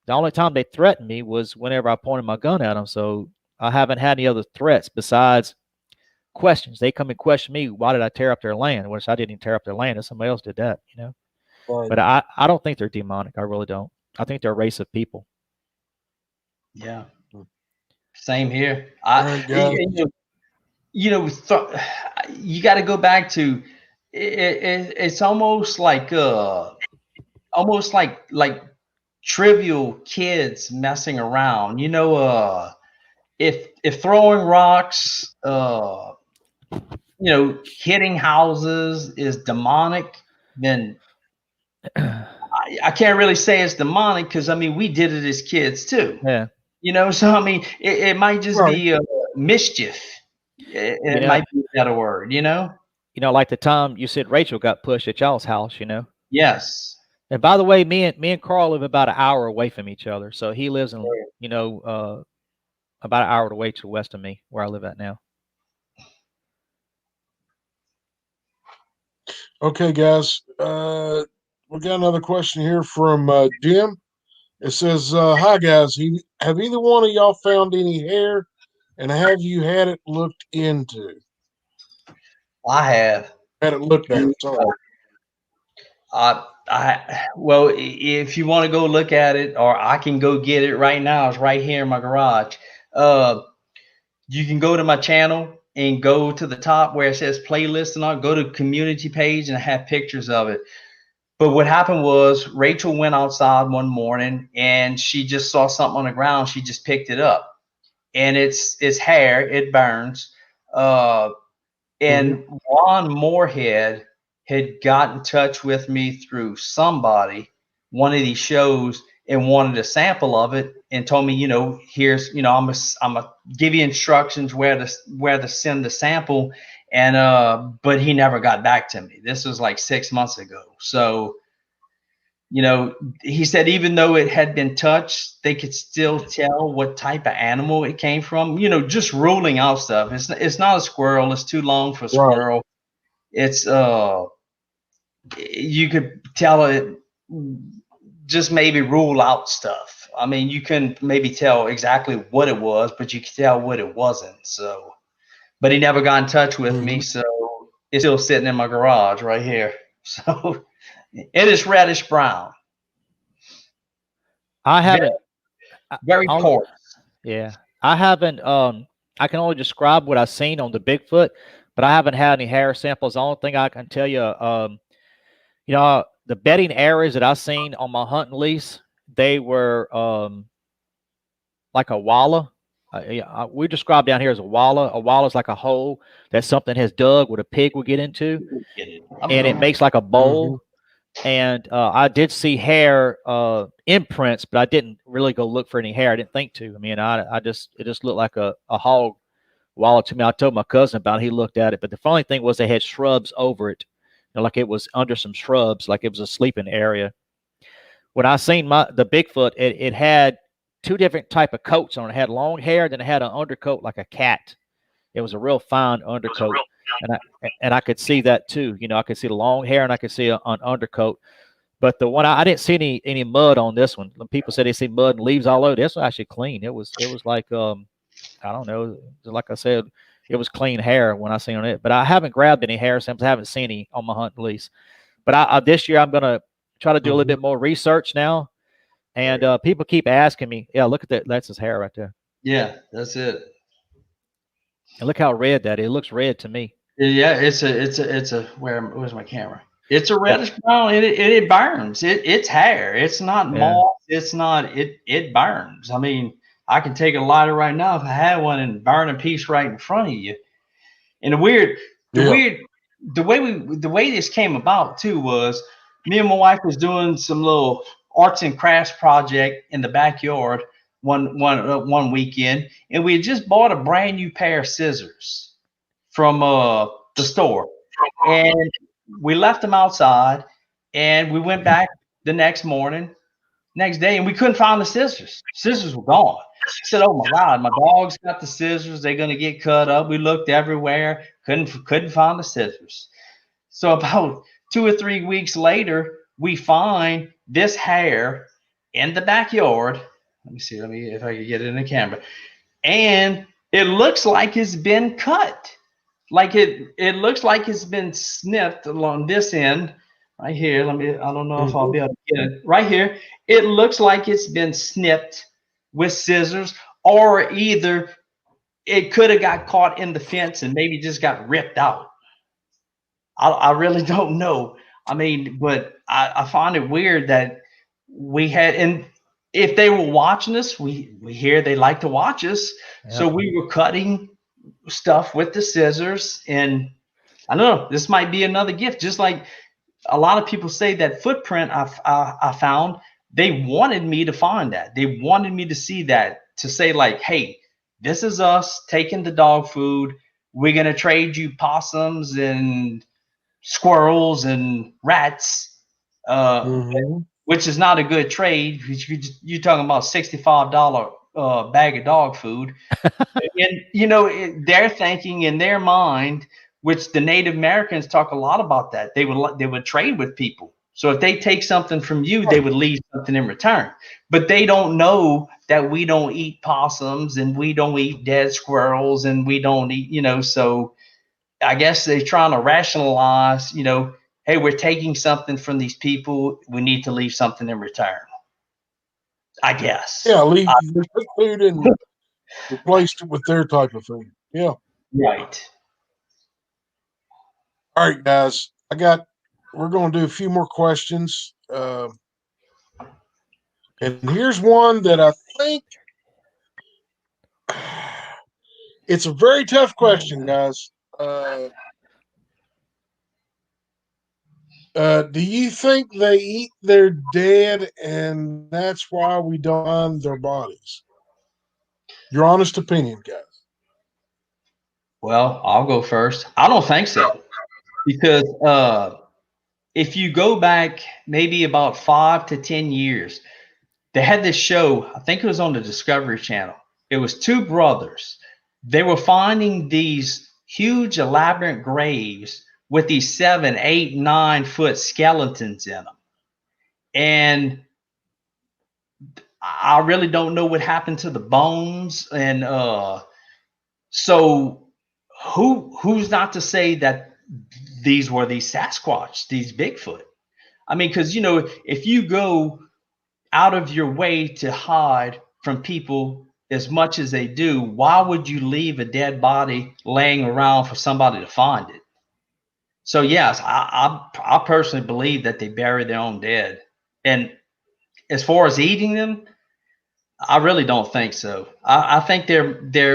The only time they threatened me was whenever I pointed my gun at them. So I haven't had any other threats besides questions. They come and question me, why did I tear up their land? Which I didn't even tear up their land. And somebody else did that, you know. Right. But I don't think they're demonic. I really don't. I think they're a race of people. Yeah. Same here. All right, guys. You got to go back to it's almost like trivial kids messing around. If throwing rocks, hitting houses is demonic, then I can't really say it's demonic because I mean we did it as kids too. Yeah. So I mean it might just be mischief. It might be a better word. Like the time you said Rachel got pushed at y'all's house. Yes. And by the way, me and Carl live about an hour away from each other. So he lives in about an hour away to the west of me, where I live at now. Okay, guys. We got another question here from Jim. It says, "Hi, guys. Have either one of y'all found any hair, and have you had it looked into?" I have. Had it looked at. Sorry. Well, if you want to go look at it, or I can go get it right now. It's right here in my garage. You can go to my channel and go to the top where it says playlist and all. Go to community page and I have pictures of it. But what happened was Rachel went outside one morning and she just saw something on the ground. She just picked it up, and it's hair. It burns. And Ron Moorhead had got in touch with me through somebody, one of these shows, and wanted a sample of it, and told me, here's, I'm gonna give you instructions where to send the sample, and but he never got back to me. This was like 6 months ago. So, he said even though it had been touched, they could still tell what type of animal it came from. Just ruling out stuff. It's not a squirrel. It's too long for a squirrel. It's you could tell it. Just maybe rule out stuff. I mean, you can maybe tell exactly what it was, but you can tell what it wasn't. So, but he never got in touch with me, so it's still sitting in my garage right here. So it is reddish brown. I haven't. Very porous. Yeah, I haven't. I can only describe what I've seen on the Bigfoot, but I haven't had any hair samples. The only thing I can tell you, the bedding areas that I've seen on my hunting lease, they were like a walla. We describe down here as a walla. A walla is like a hole that something has dug where a pig would get into, and it makes like a bowl. And I did see hair imprints, but I didn't really go look for any hair. I didn't think to. I mean, it just looked like a hog walla to me. I told my cousin about it. He looked at it, but the funny thing was they had shrubs over it, like it was under some shrubs, like it was a sleeping area. When I seen the Bigfoot, it had two different type of coats on it. It had long hair, then it had an undercoat like a cat. It was a real fine undercoat. And I could see that too. I could see the long hair and I could see an undercoat. But the one I didn't see any mud on this one. When people said they see mud and leaves all over, this was actually clean. It was like I don't know, like I said, it was clean hair when I seen on it. But I haven't grabbed any hair samples. I haven't seen any on my hunting lease. But this year I'm gonna try to do a little bit more research now. And people keep asking me, yeah, look at that. That's his hair right there. Yeah, that's it. And look how red that is. It looks red to me. Yeah, it's a where's my camera? It's a reddish brown, and it burns. It's hair. It's not moss. It's not it burns. I mean, I can take a lighter right now if I had one and burn a piece right in front of you. And the way this came about too was me and my wife was doing some little arts and crafts project in the backyard. one weekend, and we had just bought a brand new pair of scissors from the store, and we left them outside, and we went back the next day, and we couldn't find the scissors. Scissors were gone. I said, "Oh my God, my dog's got the scissors. They're gonna get cut up." We looked everywhere, couldn't find the scissors. So about 2 or 3 weeks later, we find this hair in the backyard. Let me see. Let me if I can get it in the camera. And it looks like it's been cut. Like it looks like it's been snipped along this end right here. Let me. I don't know if I'll be able to get it right here. It looks like it's been snipped with scissors, or either it could have got caught in the fence and maybe just got ripped out. I really don't know. I mean, but I find it weird that we had, and if they were watching us, we hear they like to watch us, so Yep. we were cutting stuff with the scissors, and I don't know. This might be another gift, just like a lot of people say that footprint I found. They wanted me to find that. They wanted me to see that, to say like, hey, this is us taking the dog food. We're gonna trade you possums and squirrels and rats, Mm-hmm. which is not a good trade. You're talking about $65 bag of dog food, and they're thinking in their mind, which the Native Americans talk a lot about that. They would trade with people. So if they take something from you, they would leave something in return. But they don't know that we don't eat possums and we don't eat dead squirrels and we don't eat, so I guess they're trying to rationalize, hey, we're taking something from these people. We need to leave something in return. I guess. Yeah, leave their food and replaced it with their type of food. Yeah. Right. All right, guys. We're going to do a few more questions. And here's one that I think it's a very tough question, guys. Do you think they eat their dead and that's why we don't find their bodies? Your honest opinion, guys. Well, I'll go first. I don't think so, because if you go back maybe about 5 to 10 years, they had this show. I think it was on the Discovery Channel. It was two brothers. They were finding these huge, elaborate graves with these 7, 8, 9 foot skeletons in them, and I really don't know what happened to the bones. And so who's not to say that these were these Sasquatch, these Bigfoot? I mean, because if you go out of your way to hide from people as much as they do, why would you leave a dead body laying around for somebody to find it? So yes, I personally believe that they bury their own dead. And as far as eating them, I really don't think so. I think they're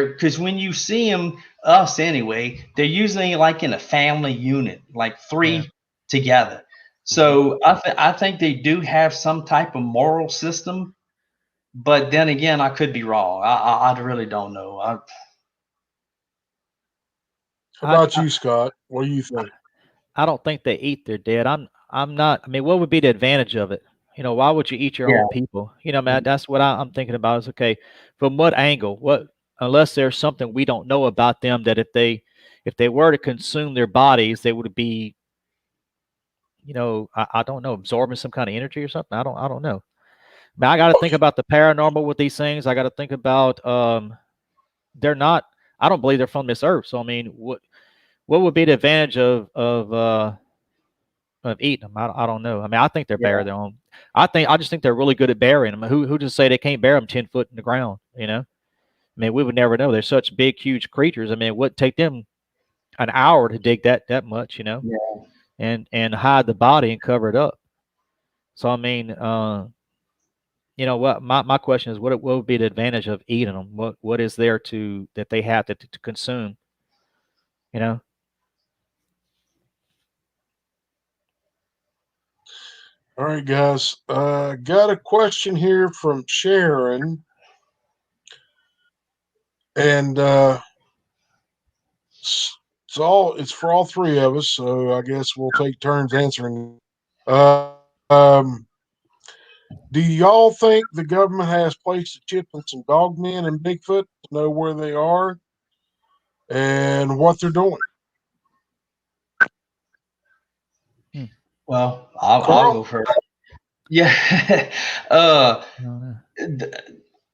because when you see them, us anyway, they're usually like in a family unit, like Yeah. three together. So I think they do have some type of moral system, but then again, I could be wrong. I really don't know. How I, about I you, Scott? What do you think? I don't think they eat their dead. I'm not. I mean, what would be the advantage of it? Why would you eat your Yeah. own people? Man, that's what I'm thinking about. Is okay, from what angle? What unless there's something we don't know about them that if they were to consume their bodies, they would be, I don't know, absorbing some kind of energy or something. I don't know. I mean, I got to think about the paranormal with these things. I got to think about they're not. I don't believe they're from this earth. So I mean, what would be the advantage of eating them? I don't know. I mean, I think they're bury Yeah. their own. I just think they're really good at burying them. Who just say they can't bury them 10 foot in the ground? I mean, we would never know. They're such big, huge creatures. I mean, it would take them an hour to dig that much, Yeah. and hide the body and cover it up. So I mean, what my question is, what would be the advantage of eating them? What is there to that they have to consume? You know, All right, guys. Got a question here from Sharon. and it's for all three of us. So I guess we'll take turns answering. Um, do y'all think the government has placed a chip in some dogmen and Bigfoot to know where they are and what they're doing? Well, I'll Carl? go first. Yeah. uh,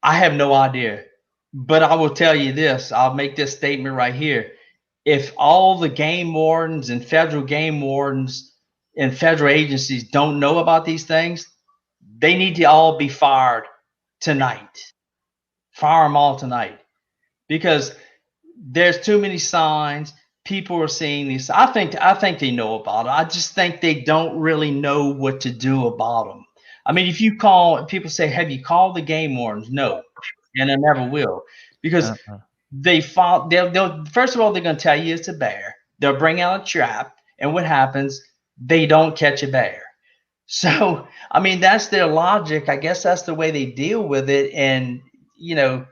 I have no idea, but I will tell you this. I'll make this statement right here. If all the game wardens and federal game wardens and federal agencies don't know about these things, they need to all be fired tonight. Fire them all tonight because there's too many signs. People are seeing these. I think they know about it. I just think they don't really know what to do about them. I mean, if you call, people say, "Have you called the game wardens?" No, and I never will because they fall. They'll first of all they're going to tell you it's a bear. They'll bring out a trap, and what happens? They don't catch a bear. So I mean, that's their logic. I guess that's the way they deal with it, and you know,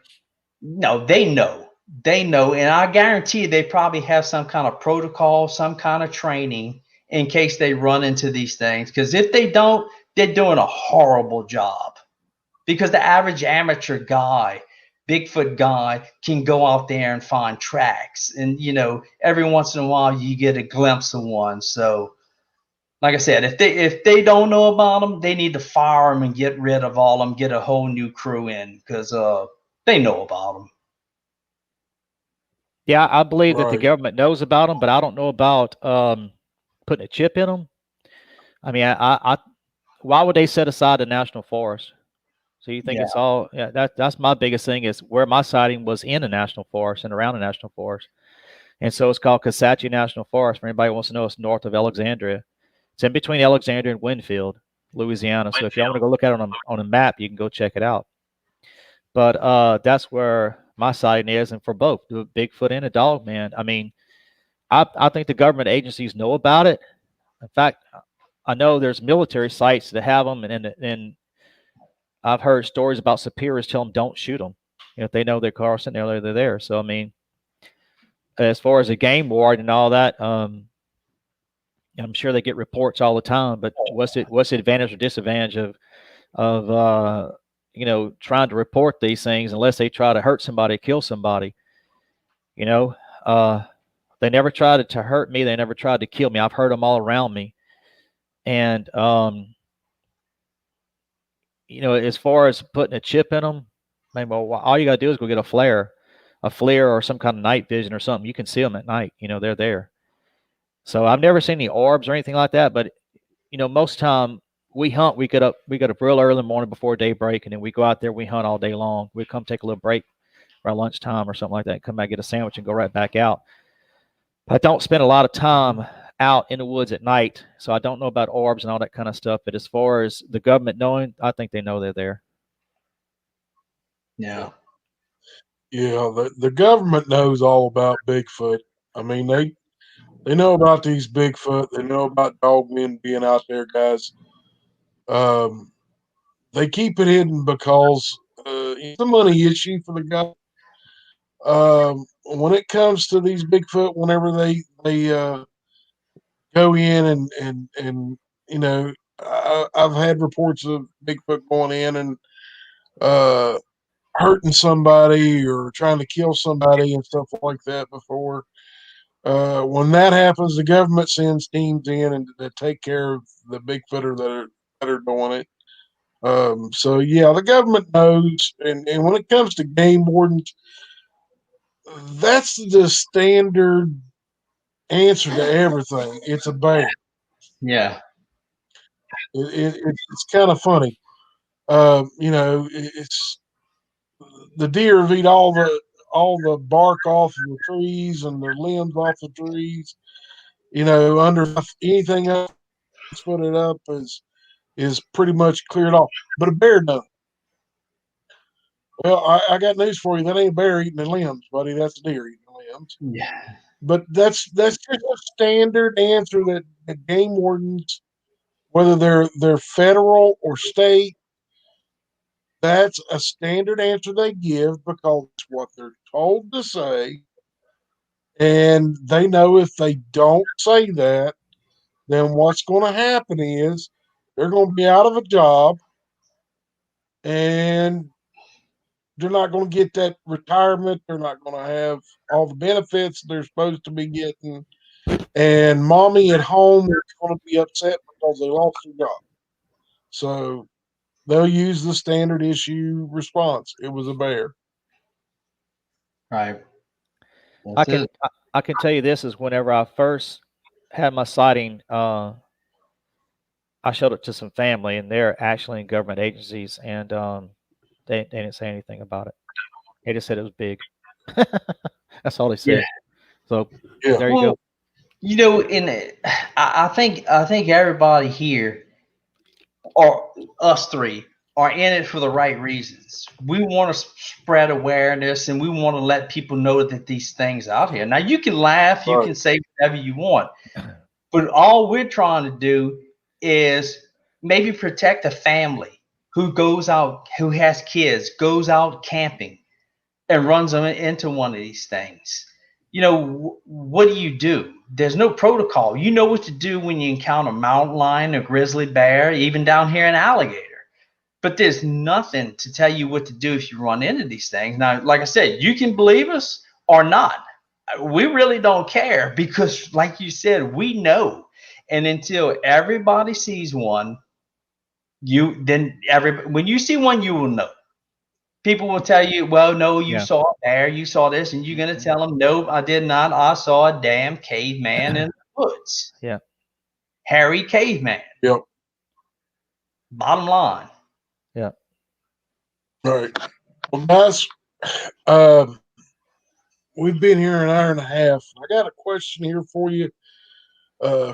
no, they know. They know. And I guarantee you they probably have some kind of protocol, some kind of training in case they run into these things. Because if they don't, they're doing a horrible job. Because the average amateur guy, Bigfoot guy, can go out there and find tracks. And, every once in a while you get a glimpse of one. So, like I said, if they don't know about them, they need to fire them and get rid of all of them, get a whole new crew in because they know about them. Yeah, I believe that the Right. government knows about them, but I don't know about putting a chip in them. I mean, why would they set aside the national forest? So you think Yeah. it's all? Yeah, that's my biggest thing is where my sighting was in a national forest and around a national forest, and so it's called Kisatchie National Forest. For anybody who wants to know, it's north of Alexandria. It's in between Alexandria and Winfield, Louisiana. So if y'all want to go look at it on a map, you can go check it out. But that's where my sighting is, and for both the Bigfoot and a dog man. I mean, I think the government agencies know about it. In fact, I know there's military sites that have them, and I've heard stories about superiors tell them don't shoot them. If they know their car sitting there, they're there. So I mean, as far as a game ward and all that, I'm sure they get reports all the time. But what's the advantage or disadvantage of trying to report these things unless they try to hurt somebody, kill somebody? You know, uh, they never tried to hurt me. They never tried to kill me. I've heard them all around me. And as far as putting a chip in them, man, well, all you got to do is go get a flare or some kind of night vision or something. You can see them at night. They're there. So I've never seen any orbs or anything like that. But most time we hunt. We get up real early in the morning before daybreak, and then we go out there. We hunt all day long. We come take a little break around lunchtime or something like that. Come back, get a sandwich, and go right back out. I don't spend a lot of time out in the woods at night, so I don't know about orbs and all that kind of stuff. But as far as the government knowing, I think they know they're there. Yeah. Yeah, the government knows all about Bigfoot. I mean, they know about these Bigfoot. They know about dogmen being out there, guys. Um, they keep it hidden because it's a money issue for the government. When it comes to these Bigfoot, whenever they go in and I've had reports of Bigfoot going in and uh, hurting somebody or trying to kill somebody and stuff like that before. When that happens, the government sends teams in and to take care of the Bigfooter that are doing it. So yeah, the government knows, and when it comes to game wardens, that's the standard answer to everything. It's a bear. Yeah. It's kind of funny. It's the deer have eat all the bark off of the trees and the limbs off the trees. Under anything else put it up is pretty much cleared off. But a bear doesn't. Well, I got news for you. That ain't a bear eating the limbs, buddy. That's a deer eating the limbs. Yeah. But that's just a standard answer that game wardens, whether they're federal or state, That's a standard answer they give because it's what they're told to say. And they know if they don't say that, then what's going to happen is they're going to be out of a job and they're not going to get that retirement. They're not going to have all the benefits they're supposed to be getting. And mommy at home is going to be upset because they lost their job. So they'll use the standard issue response. It was a bear. Right. I That's can it. I can tell you this is whenever I first had my sighting, I showed it to some family, and they're actually in government agencies, and they didn't say anything about it. They just said it was big. That's all they Yeah. said. So Yeah. there you Well, go. you know, I think everybody here, or us three, are in it for the right reasons. We want to spread awareness, and we want to let people know that these things out here. Now, you can laugh, you Right. can say whatever you want, but all we're trying to do is maybe protect a family who goes out, who has kids, goes out camping, and runs them into one of these things. You know, what do you do? There's no protocol. You know what to do when you encounter a mountain lion, a grizzly bear, even down here an alligator. But there's nothing to tell you what to do if you run into these things. Now, like I said, you can believe us or not. We really don't care because, like you said, we know. And until everybody sees one, when you see one, you will know. People will tell you, well, no, you Yeah. saw a bear, you saw this, and you're going to tell them, nope, I did not. I saw a damn caveman in the woods. Yeah. Hairy caveman. Yep. Bottom line. Yeah. Right. Well, guys, uh, we've been here an hour and a half. I got a question here for you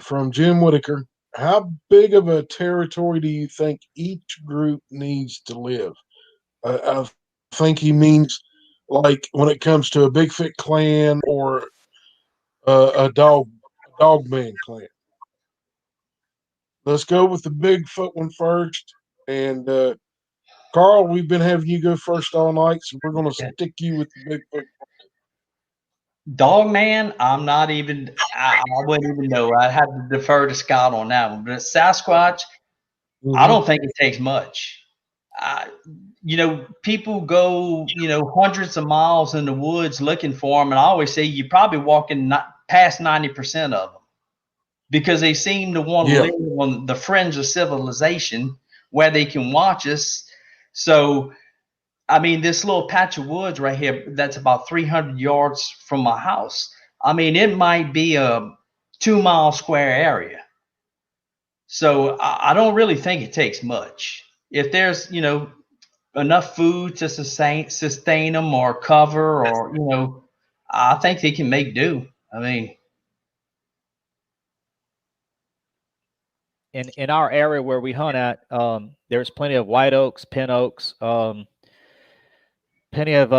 from Jim Whitaker. How big of a territory do you think each group needs to live? I think he means like when it comes to a Bigfoot clan or a dog man clan. Let's go with the Bigfoot one first. And Carl, we've been having you go first all night, so we're going to stick you with the Bigfoot. Dog man, I wouldn't even know. I had to defer to Scott on that one. But Sasquatch, I Mm-hmm. don't think it takes much. Uh, people go, hundreds of miles in the woods looking for them. And I always say you're probably walking not past 90% of them because they seem to want to Yeah. live on the fringe of civilization where they can watch us. So, I mean, this little patch of woods right here, that's about 300 yards from my house. I mean, it might be a 2 mile square area. So I don't really think it takes much. If there's, enough food to sustain them or cover or, I think they can make do. I mean, In our area where we hunt at, there's plenty of white oaks, pin oaks, plenty of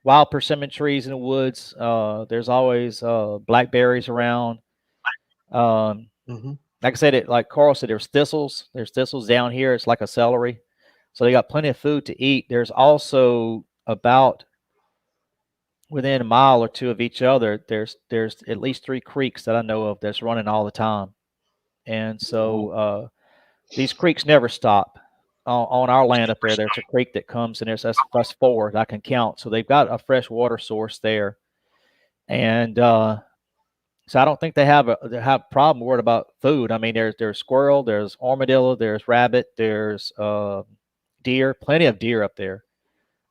wild persimmon trees in the woods. There's always blackberries around. Um, Mm-hmm. like I said, like Carl said, there's thistles. There's thistles down here. It's like a celery. So they got plenty of food to eat. There's also about within a mile or two of each other, there's at least 3 creeks that I know of that's running all the time. And so these creeks never stop. On our land up there, there's a creek that comes and that's 4 that I can count. So they've got a fresh water source there. And so I don't think they have a problem worried about food. I mean, there's squirrel, there's armadillo, there's rabbit, there's deer, plenty of deer up there.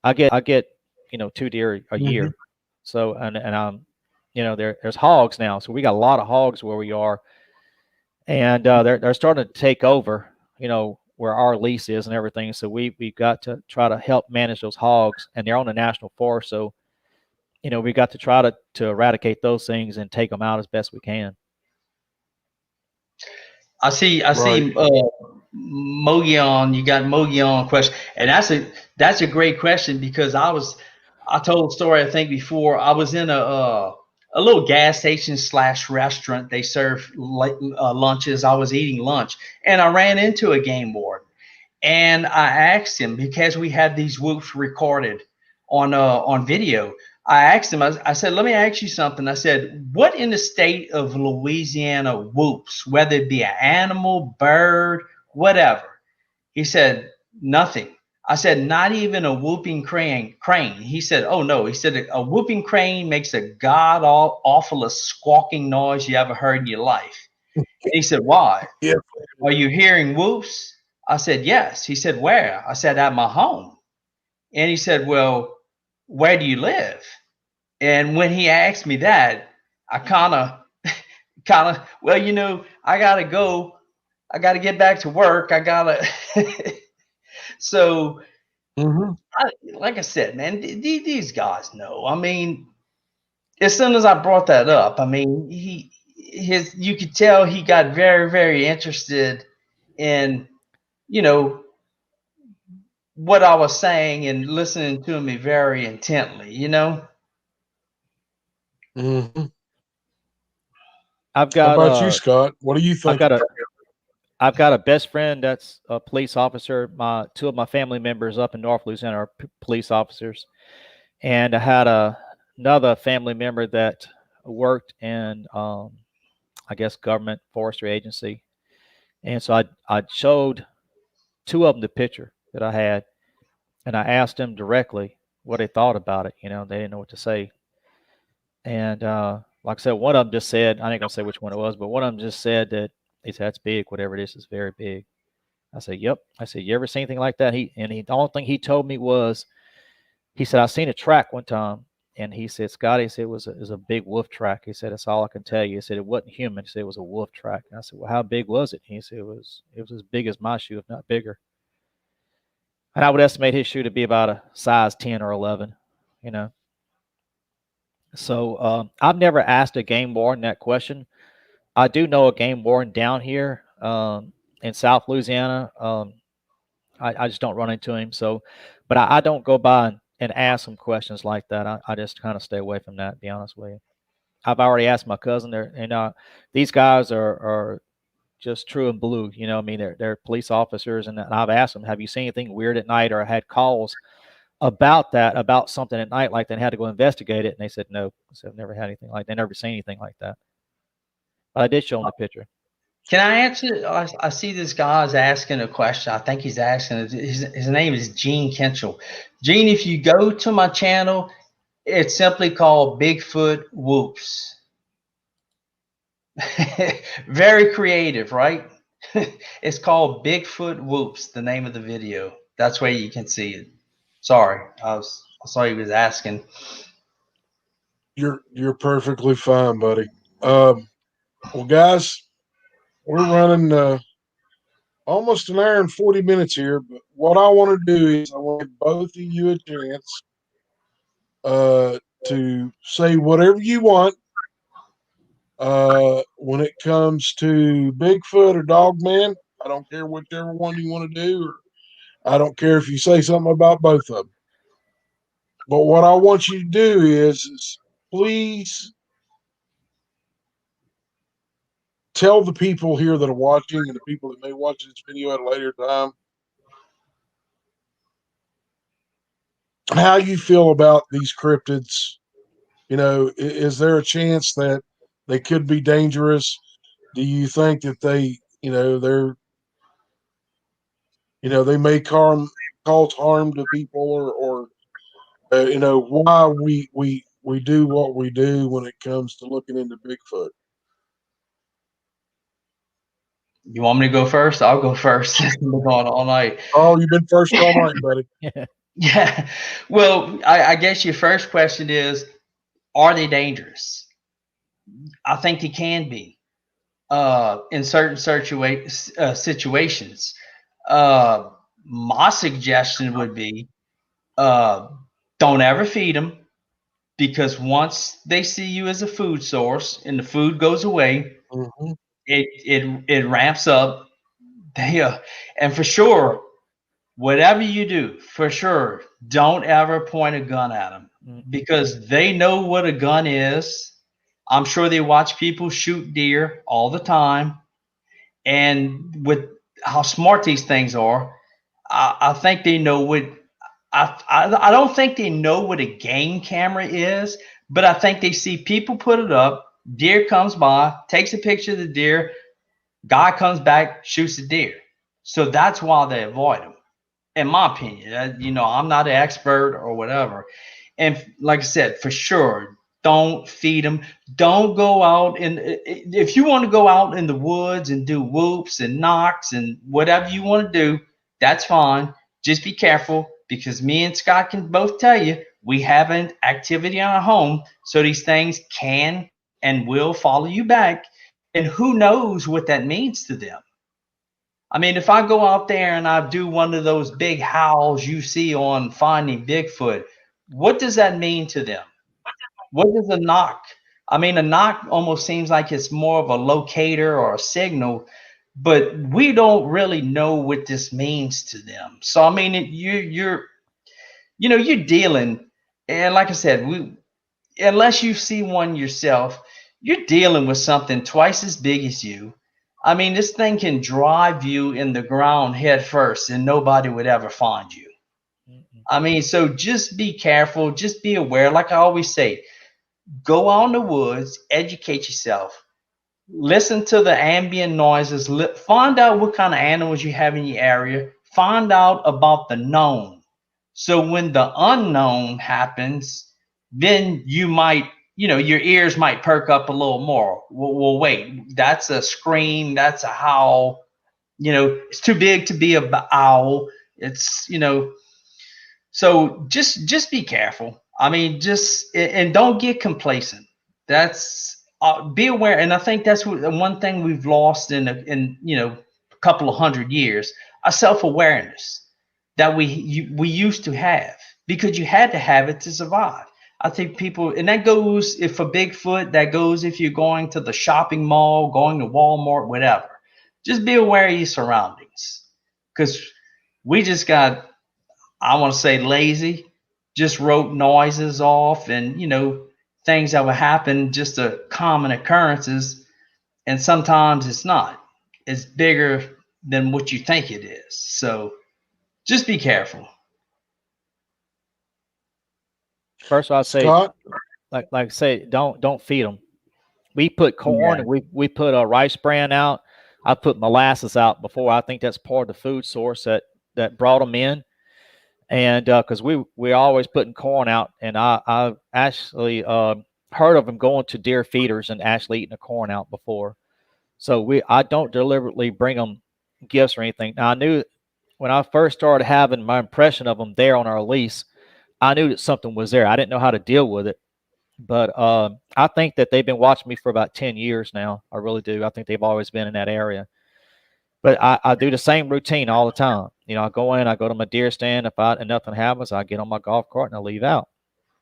I get 2 deer a Mm-hmm. year. So and there's hogs now. So we got a lot of hogs where we are, and they're starting to take over. Where our lease is and everything. So we've got to try to help manage those hogs, and they're on the national forest. So we got to try to eradicate those things and take them out as best we can. I see Right. Mogion, you got Mogion question. And that's a great question because I told a story I think before. I was in a little gas station / restaurant. They serve lunches. I was eating lunch and I ran into a game warden. And I asked him, because we had these whoops recorded on video. I asked him, I said, let me ask you something. I said, what in the state of Louisiana whoops, whether it be an animal, bird, whatever? He said, nothing. I said, not even a whooping crane. He said, oh no. He said, a whooping crane makes a god awfulest squawking noise you ever heard in your life. And he said, why? Yeah. Are you hearing whoops? I said, yes. He said, where? I said, at my home. And he said, well, where do you live? And when he asked me that, I kind of, well, you know, I got to go. I got to get back to work. I got to. So, like I said, man, these guys know. I mean, as soon as I brought that up, I mean, you could tell he got very, very interested in, you know, what I was saying and listening to me very intently, you know. Mm-hmm. I've How got about you, Scott? What do you I've think? got a I've got a best friend that's a police officer. Two of my family members up in North Louisiana are police officers, and I had another family member that worked in, I guess, government forestry agency, and so I showed two of them the picture that I had, and I asked them directly what they thought about it. You know, they didn't know what to say, and like I said, one of them just said, I ain't gonna say which one it was, but one of them just said that he said that's big, whatever it is very big. I said, "Yep." I said, "You ever seen anything like that?" The only thing he told me was, he said, "I seen a track one time," and he said, "Scotty," he said, it was a big wolf track." He said, "That's all I can tell you." He said, "It wasn't human." He said, "It was a wolf track." And I said, "Well, how big was it?" He said, "It was as big as my shoe, if not bigger." And I would estimate his shoe to be about a size 10 or 11, you know. So I've never asked a game warden that question. I do know a game warden down here in South Louisiana. I just don't run into him. So, but I don't go by and ask him questions like that. I just kind of stay away from that, to be honest with you. I've already asked my cousin there, and these guys are just true and blue. You know, I mean, they're police officers, and I've asked them, have you seen anything weird at night, or had calls about something at night, like they had to go investigate it, and they said no. So I've never had anything like, they never seen anything like that. But I did show them the picture. Can I answer? I see this guy is asking a question. I think he's asking, his name is Gene Kinchell. Gene, if you go to my channel, it's simply called Bigfoot Whoops. Very creative, right? It's called Bigfoot Whoops, the name of the video. That's where you can see it. Sorry, I saw he was asking. You're perfectly fine, buddy. Well, guys, we're running almost an hour and 40 minutes here. But what I want to do is I want to give both of you a chance to say whatever you want when it comes to Bigfoot or Dogman. I don't care whichever one you want to do, or I don't care if you say something about both of them. But what I want you to do is please tell the people here that are watching and the people that may watch this video at a later time how you feel about these cryptids. You know, is there a chance that they could be dangerous? Do you think that they may cause harm to people, or why we do what we do when it comes to looking into Bigfoot? You want me to go first? I'll go first. We've been going all night. Oh, you've been first all night, buddy. Yeah. Well, I guess your first question is, are they dangerous? I think they can be in certain situations. My suggestion would be, don't ever feed them, because once they see you as a food source and the food goes away, Mm-hmm. it ramps up. And for sure, whatever you do, for sure, don't ever point a gun at them, because they know what a gun is. I'm sure they watch people shoot deer all the time. And with how smart these things are, I think they know what. I don't think they know what a game camera is, but I think they see people put it up. Deer comes by, takes a picture of the deer. Guy comes back, shoots the deer. So that's why they avoid them, in my opinion. I'm not an expert or whatever. And like I said, for sure, don't feed them. Don't go out if you want to go out in the woods and do whoops and knocks and whatever you want to do, that's fine. Just be careful, because me and Scott can both tell you we have an activity on our home, so these things can and will follow you back. And who knows what that means to them. I mean, if I go out there and I do one of those big howls you see on Finding Bigfoot, what does that mean to them? What is a knock? I mean, a knock almost seems like it's more of a locator or a signal, but we don't really know what this means to them. So I mean, you're dealing, and like I said, unless you see one yourself, you're dealing with something twice as big as you. I mean, this thing can drive you in the ground head first and nobody would ever find you. I mean, so just be careful, just be aware. Like I always say, go out in the woods, educate yourself, listen to the ambient noises, find out what kind of animals you have in your area, find out about the known. So when the unknown happens, then you might, your ears might perk up a little more. Well, wait, that's a scream, that's a howl. It's too big to be a owl. It's, so just be careful. I mean, just and don't get complacent. That's be aware, and I think that's one thing we've lost in a couple of 100 years: a self awareness that we used to have, because you had to have it to survive. I think people, and that goes if for Bigfoot, that goes if you're going to the shopping mall, going to Walmart, whatever. Just be aware of your surroundings, because we just got, I want to say, lazy, just wrote noises off, and things that would happen, just a common occurrences, and sometimes it's not. It's bigger than what you think it is. So just be careful. First, I'll say, Scott? like I say, don't feed them. We put corn, and we put a rice bran out. I put molasses out before. I think that's part of the food source that brought them in. And because we're always putting corn out, and I've actually heard of them going to deer feeders and actually eating the corn out before. So I don't deliberately bring them gifts or anything. Now, I knew when I first started having my impression of them there on our lease, I knew that something was there. I didn't know how to deal with it, but I think that they've been watching me for about 10 years now. I really do. I think they've always been in that area. But I do the same routine all the time. I go in, I go to my deer stand. And nothing happens, I get on my golf cart and I leave out.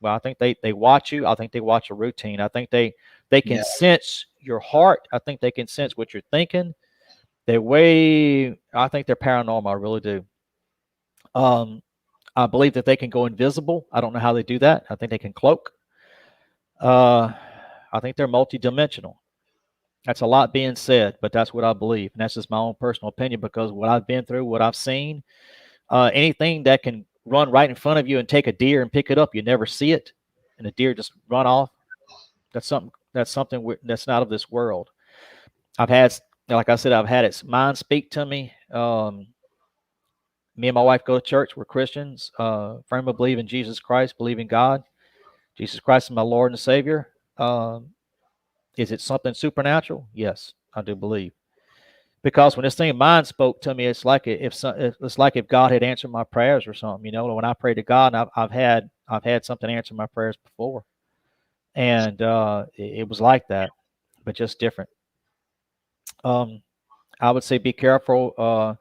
Well, I think they watch you. I think they watch a routine. I think they can sense your heart. I think they can sense what you're thinking. I think they're paranormal. I really do. I believe that they can go invisible. I don't know how they do that. I think they can cloak. I think they're multidimensional. That's a lot being said, but that's what I believe. And that's just my own personal opinion, because what I've been through, what I've seen, anything that can run right in front of you and take a deer and pick it up, you never see it, and the deer just run off. That's something that's not of this world. Like I said, I've had its mind speak to me. Me and my wife go to church. We're Christians. Firmly believe in Jesus Christ, believe in God. Jesus Christ is my Lord and Savior. Is it something supernatural? Yes, I do believe. Because when this thing of mine spoke to me, it's like if God had answered my prayers or something. When I pray to God, and I've had something answer my prayers before, and it was like that, but just different. I would say be careful.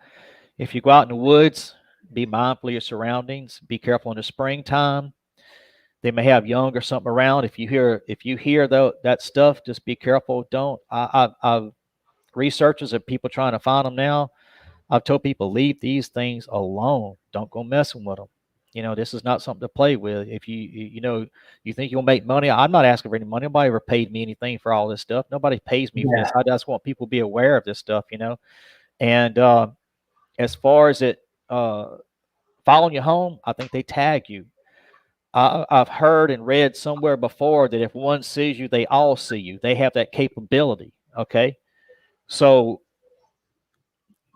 If you go out in the woods, be mindful of your surroundings. Be careful in the springtime. They may have young or something around. If you hear that stuff, just be careful. Don't. I've researchers and people trying to find them now. I've told people, leave these things alone. Don't go messing with them. This is not something to play with. If you think you'll make money, I'm not asking for any money. Nobody ever paid me anything for all this stuff. Nobody pays me for this. I just want people to be aware of this stuff. And as far as it following you home, I think they tag you. I've heard and read somewhere before that if one sees you, they all see you. They have that capability. Okay. So,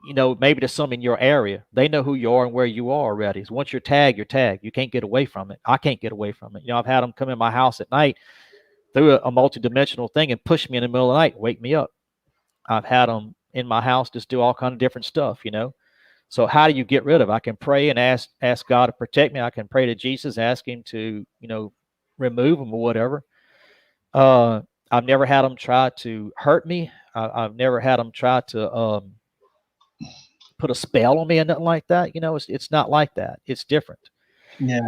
maybe there's some in your area. They know who you are and where you are already. So once you're tagged, you're tagged. You can't get away from it. I can't get away from it. I've had them come in my house at night through a multi-dimensional thing and push me in the middle of the night, wake me up. I've had them in my house just do all kind of different stuff. So how do you get rid of it? I can pray and ask God to protect me. I can pray to Jesus, ask him to, remove them or whatever. I've never had them try to hurt me. I've never had them try to put a spell on me and nothing like that. It's not like that. It's different. Yeah.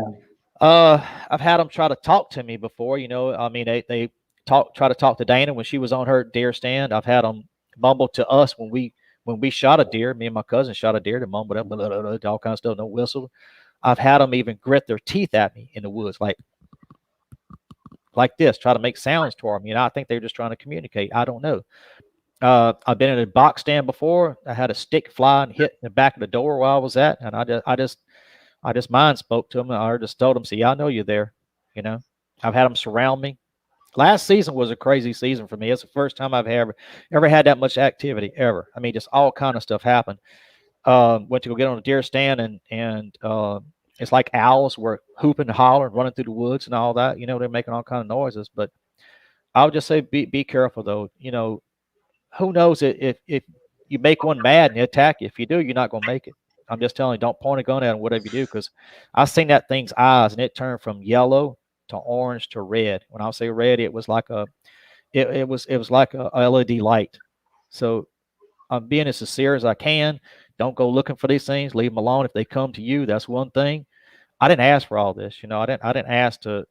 I've had them try to talk to me before. I mean, they try to talk to Dana when she was on her deer stand. I've had them mumble to us when we shot a deer. Me and my cousin shot a deer. They mumbled up, blah, blah, blah, all kinds of stuff. No whistle. I've had them even grit their teeth at me in the woods, like this, try to make sounds toward me. I think they're just trying to communicate. I don't know. I've been in a box stand before. I had a stick fly and hit in the back of the door where I was at, and I just mind spoke to them. I just told them, "See, I know you're there." I've had them surround me. Last season was a crazy season for me. It's the first time I've ever had that much activity ever. I mean, just all kind of stuff happened. Went to go get on a deer stand, and it's like owls were hooping and hollering, running through the woods and all that. They're making all kind of noises. But I would just say be careful though. Who knows if you make one mad and they attack you. If you do, you're not going to make it. I'm just telling you, don't point a gun at them, whatever you do, because I seen that thing's eyes and it turned from yellow to orange to red. When I say red, it was like it was like a LED light. So I'm being as sincere as I can. Don't go looking for these things. Leave them alone. If they come to you, that's one thing. I didn't ask for all this. I didn't ask to,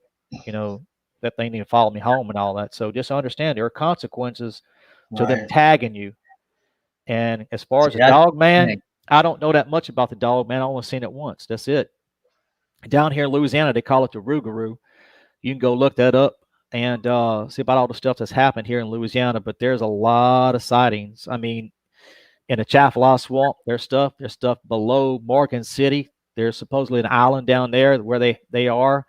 that they need to follow me home and all that. So just understand there are consequences to them tagging you. And as far as the dog man, I don't know that much about the dog man. I only seen it once. That's it. Down here in Louisiana, they call it the rougarou. You can go look that up and see about all the stuff that's happened here in Louisiana. But there's a lot of sightings. I mean, in the Chafala Swamp, there's stuff below Morgan City. There's supposedly an island down there where they are.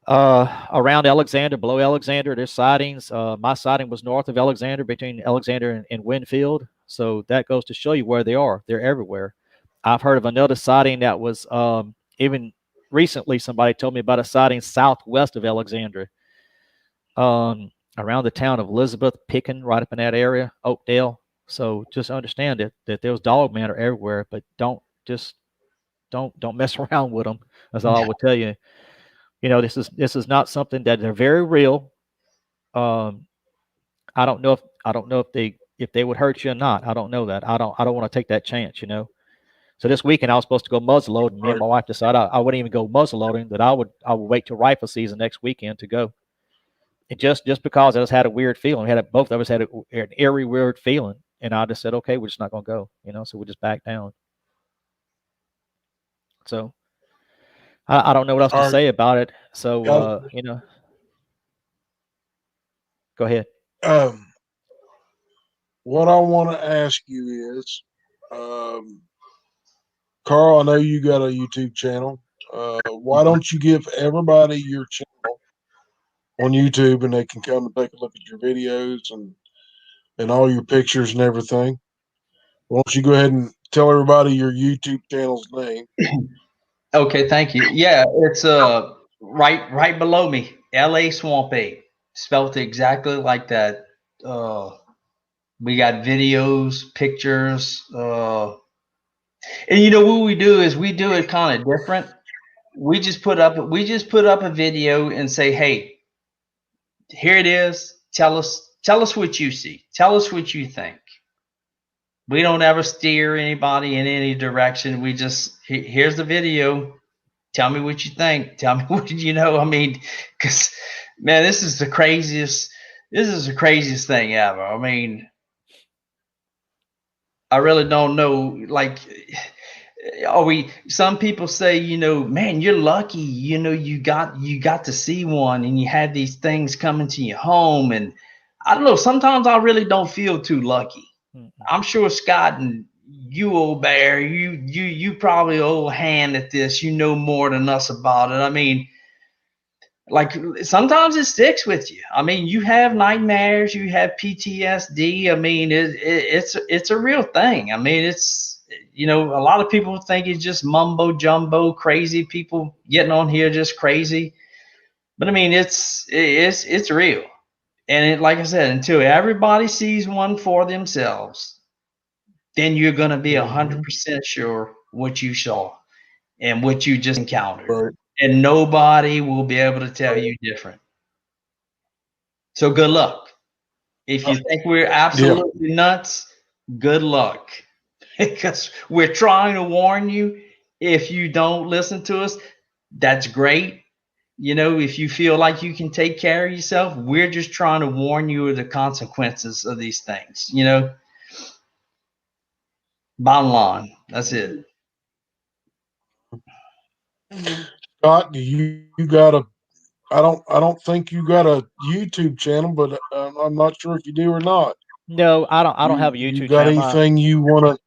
Around Alexander, below Alexander, there's sightings. My sighting was north of Alexander, between Alexander and Winfield. So that goes to show you where they are. They're everywhere. I've heard of another sighting that was even recently. Somebody told me about a sighting southwest of Alexandria, around the town of Elizabeth, Picken, right up in that area, Oakdale. So just understand that those dog men are everywhere, but don't mess around with them. That's all I would tell you. This is not something that they're very real. I don't know if they would hurt you or not. I don't know that. I don't want to take that chance. So this weekend I was supposed to go muzzle loading. Me and my wife decided I wouldn't even go muzzle loading. That I would wait till rifle season next weekend to go. And just because I just had a weird feeling. Both of us had an eerie, weird feeling, and I just said, okay, we're just not going to go. So we just backed down. So I don't know what else to say about it. So go ahead. What I want to ask you is, Carl, I know you got a YouTube channel. Why don't you give everybody your channel on YouTube and they can come and take a look at your videos and all your pictures and everything? Why don't you go ahead and tell everybody your YouTube channel's name? Okay, thank you. Yeah, it's right below me, LA Swamp 8, spelled exactly like that. We got videos, pictures, and what we do is we do it kind of different. We just put up a video and say, hey, here it is. Tell us what you see. Tell us what you think. We don't ever steer anybody in any direction. We just, here's the video. Tell me what you think. Tell me what I mean, because man, this is the craziest thing ever. I mean, I really don't know. Like, some people say, man, you're lucky, you got to see one and you had these things coming to your home. And I don't know, sometimes I really don't feel too lucky. I'm sure Scott and you old bear, you probably old hand at this. You know more than us about it. I mean, like sometimes it sticks with you. I mean, you have nightmares, you have PTSD. I mean, it's a real thing. I mean, it's a lot of people think it's just mumbo jumbo, crazy people getting on here just crazy. But I mean, it's real. And like I said, until everybody sees one for themselves, then you're gonna be Mm-hmm. 100% sure what you saw and what you just encountered, Right. and nobody will be able to tell you different. So good luck. If you think we're Yeah. absolutely nuts, good luck. Because we're trying to warn you. If you don't listen to us, that's great. If you feel like you can take care of yourself, we're just trying to warn you of the consequences of these things. Bottom line, that's it. Scott, do you got a? I don't think you got a YouTube channel, but I'm not sure if you do or not. No, I don't. I don't have a You YouTube got channel. anything you want to?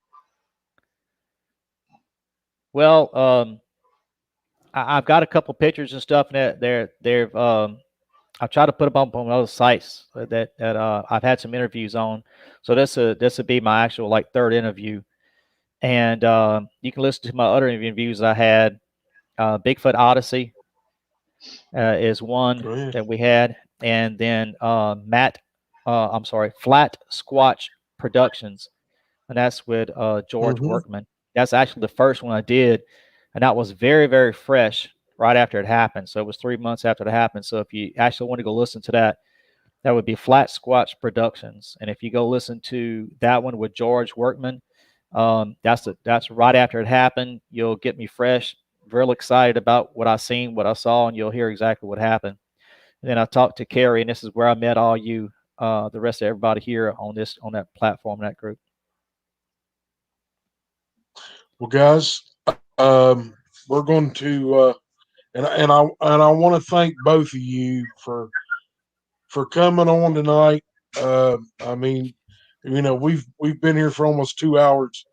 Well, I've got a couple pictures and stuff that they're I've tried to put them up on other sites that I've had some interviews on. So this would be my actual like third interview, and you can listen to my other interviews that I had. Bigfoot Odyssey is one Go ahead. that we had, and then I'm sorry, Flat Squatch Productions, and that's with George Mm-hmm. Workman. That's actually the first one I did, and that was very, very fresh right after it happened. So it was 3 months after it happened. So if you actually want to go listen to that, that would be Flat Squatch Productions. And if you go listen to that one with George Workman, that's right after it happened. You'll get me fresh, real excited about what I seen, what I saw, and you'll hear exactly what happened. And then I talked to Carrie, and this is where I met all you, the rest of everybody here on that platform, that group. Well, guys, we're going to, and I want to thank both of you for coming on tonight. I mean, we've been here for almost 2 hours,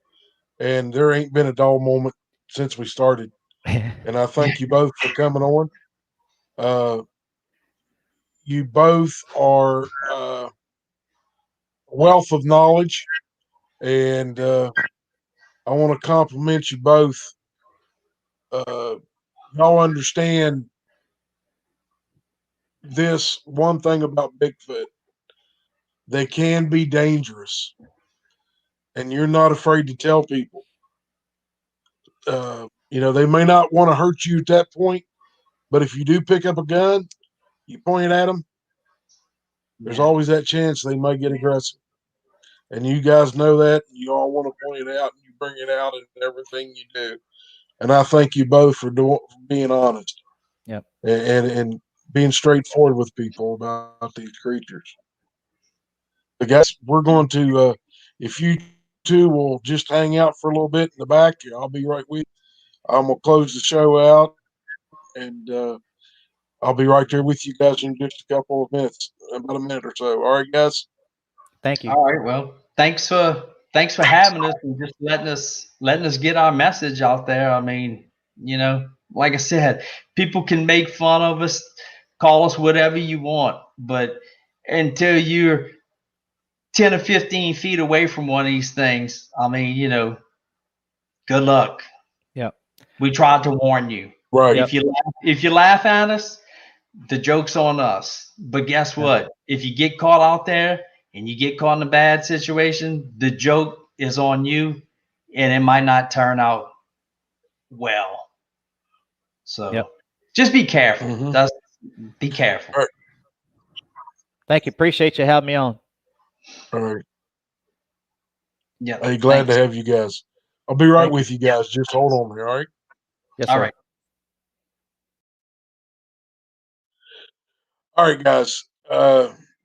and there ain't been a dull moment since we started. And I thank you both for coming on. Uh, you both are a wealth of knowledge, and I want to compliment you both. Uh, y'all understand this one thing about Bigfoot. They can be dangerous, and you're not afraid to tell people. They may not want to hurt you at that point, but if you do pick up a gun, you point it at them, there's Yeah. always that chance they may get aggressive. And you guys know that, and you all want to point it out, and you bring it out in everything you do. And I thank you both for being honest Yep. and being straightforward with people about these creatures. But guys, we're going to if you two will just hang out for a little bit in the back, I'll be right with you. I'm gonna close the show out, and I'll be right there with you guys in just a couple of minutes, about a minute or so. All right, guys. Thank you. All right. Well, thanks for having us and just letting us get our message out there. I mean, like I said, people can make fun of us, call us whatever you want, but until you're 10 or 15 feet away from one of these things, I mean, good luck. Yep. We tried to warn you. Right. Yep. If you laugh at us, the joke's on us. But guess Yep. what? If you get caught out there and you get caught in a bad situation, the joke is on you, and it might not turn out well. Yep. So just be careful. Mm-hmm. That's Be careful. All right. Thank you. Appreciate you having me on. All right. Yeah. Hey, glad to Thanks. have you guys. I'll be right Thank you. with you guys. Just hold on there. All right. Yes, All sir. right. All right, guys.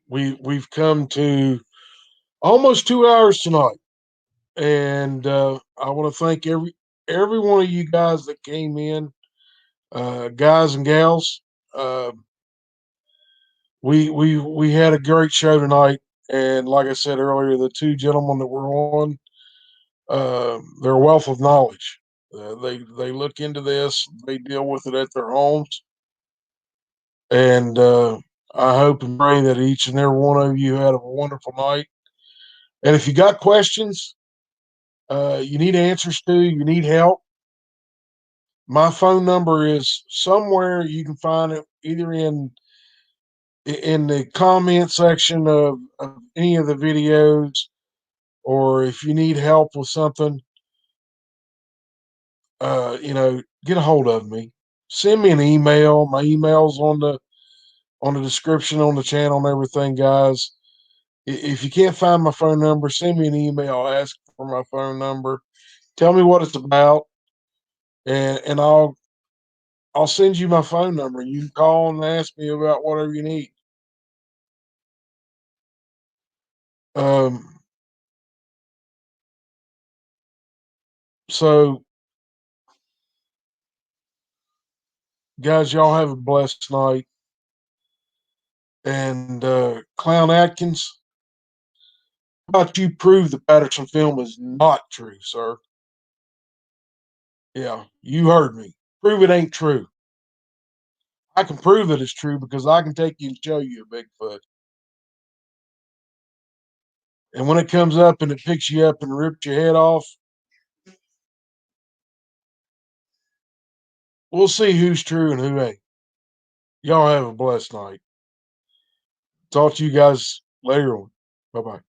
We've come to almost 2 hours tonight, and I want to thank every one of you guys that came in, guys and gals. Uh, we had a great show tonight, and like I said earlier, the two gentlemen that were on, they're a wealth of knowledge. They look into this. They deal with it at their homes, and I hope and pray that each and every one of you had a wonderful night. And if you got questions, you need answers to, you need help, my phone number is somewhere. You can find it either in the comment section of any of the videos, or if you need help with something, get a hold of me. Send me an email. My email's on the description on the channel and everything, guys. If you can't find my phone number, send me an email. Ask for my phone number. Tell me what it's about, and I'll send you my phone number. You can call and ask me about whatever you need. Um, so, guys, y'all have a blessed night. And Clown Atkins, how about you prove the Patterson film is not true, sir? Yeah, you heard me. Prove it ain't true. I can prove that it's true because I can take you and show you a Bigfoot. And when it comes up and it picks you up and rips your head off, we'll see who's true and who ain't. Y'all have a blessed night. Talk to you guys later on. Bye bye.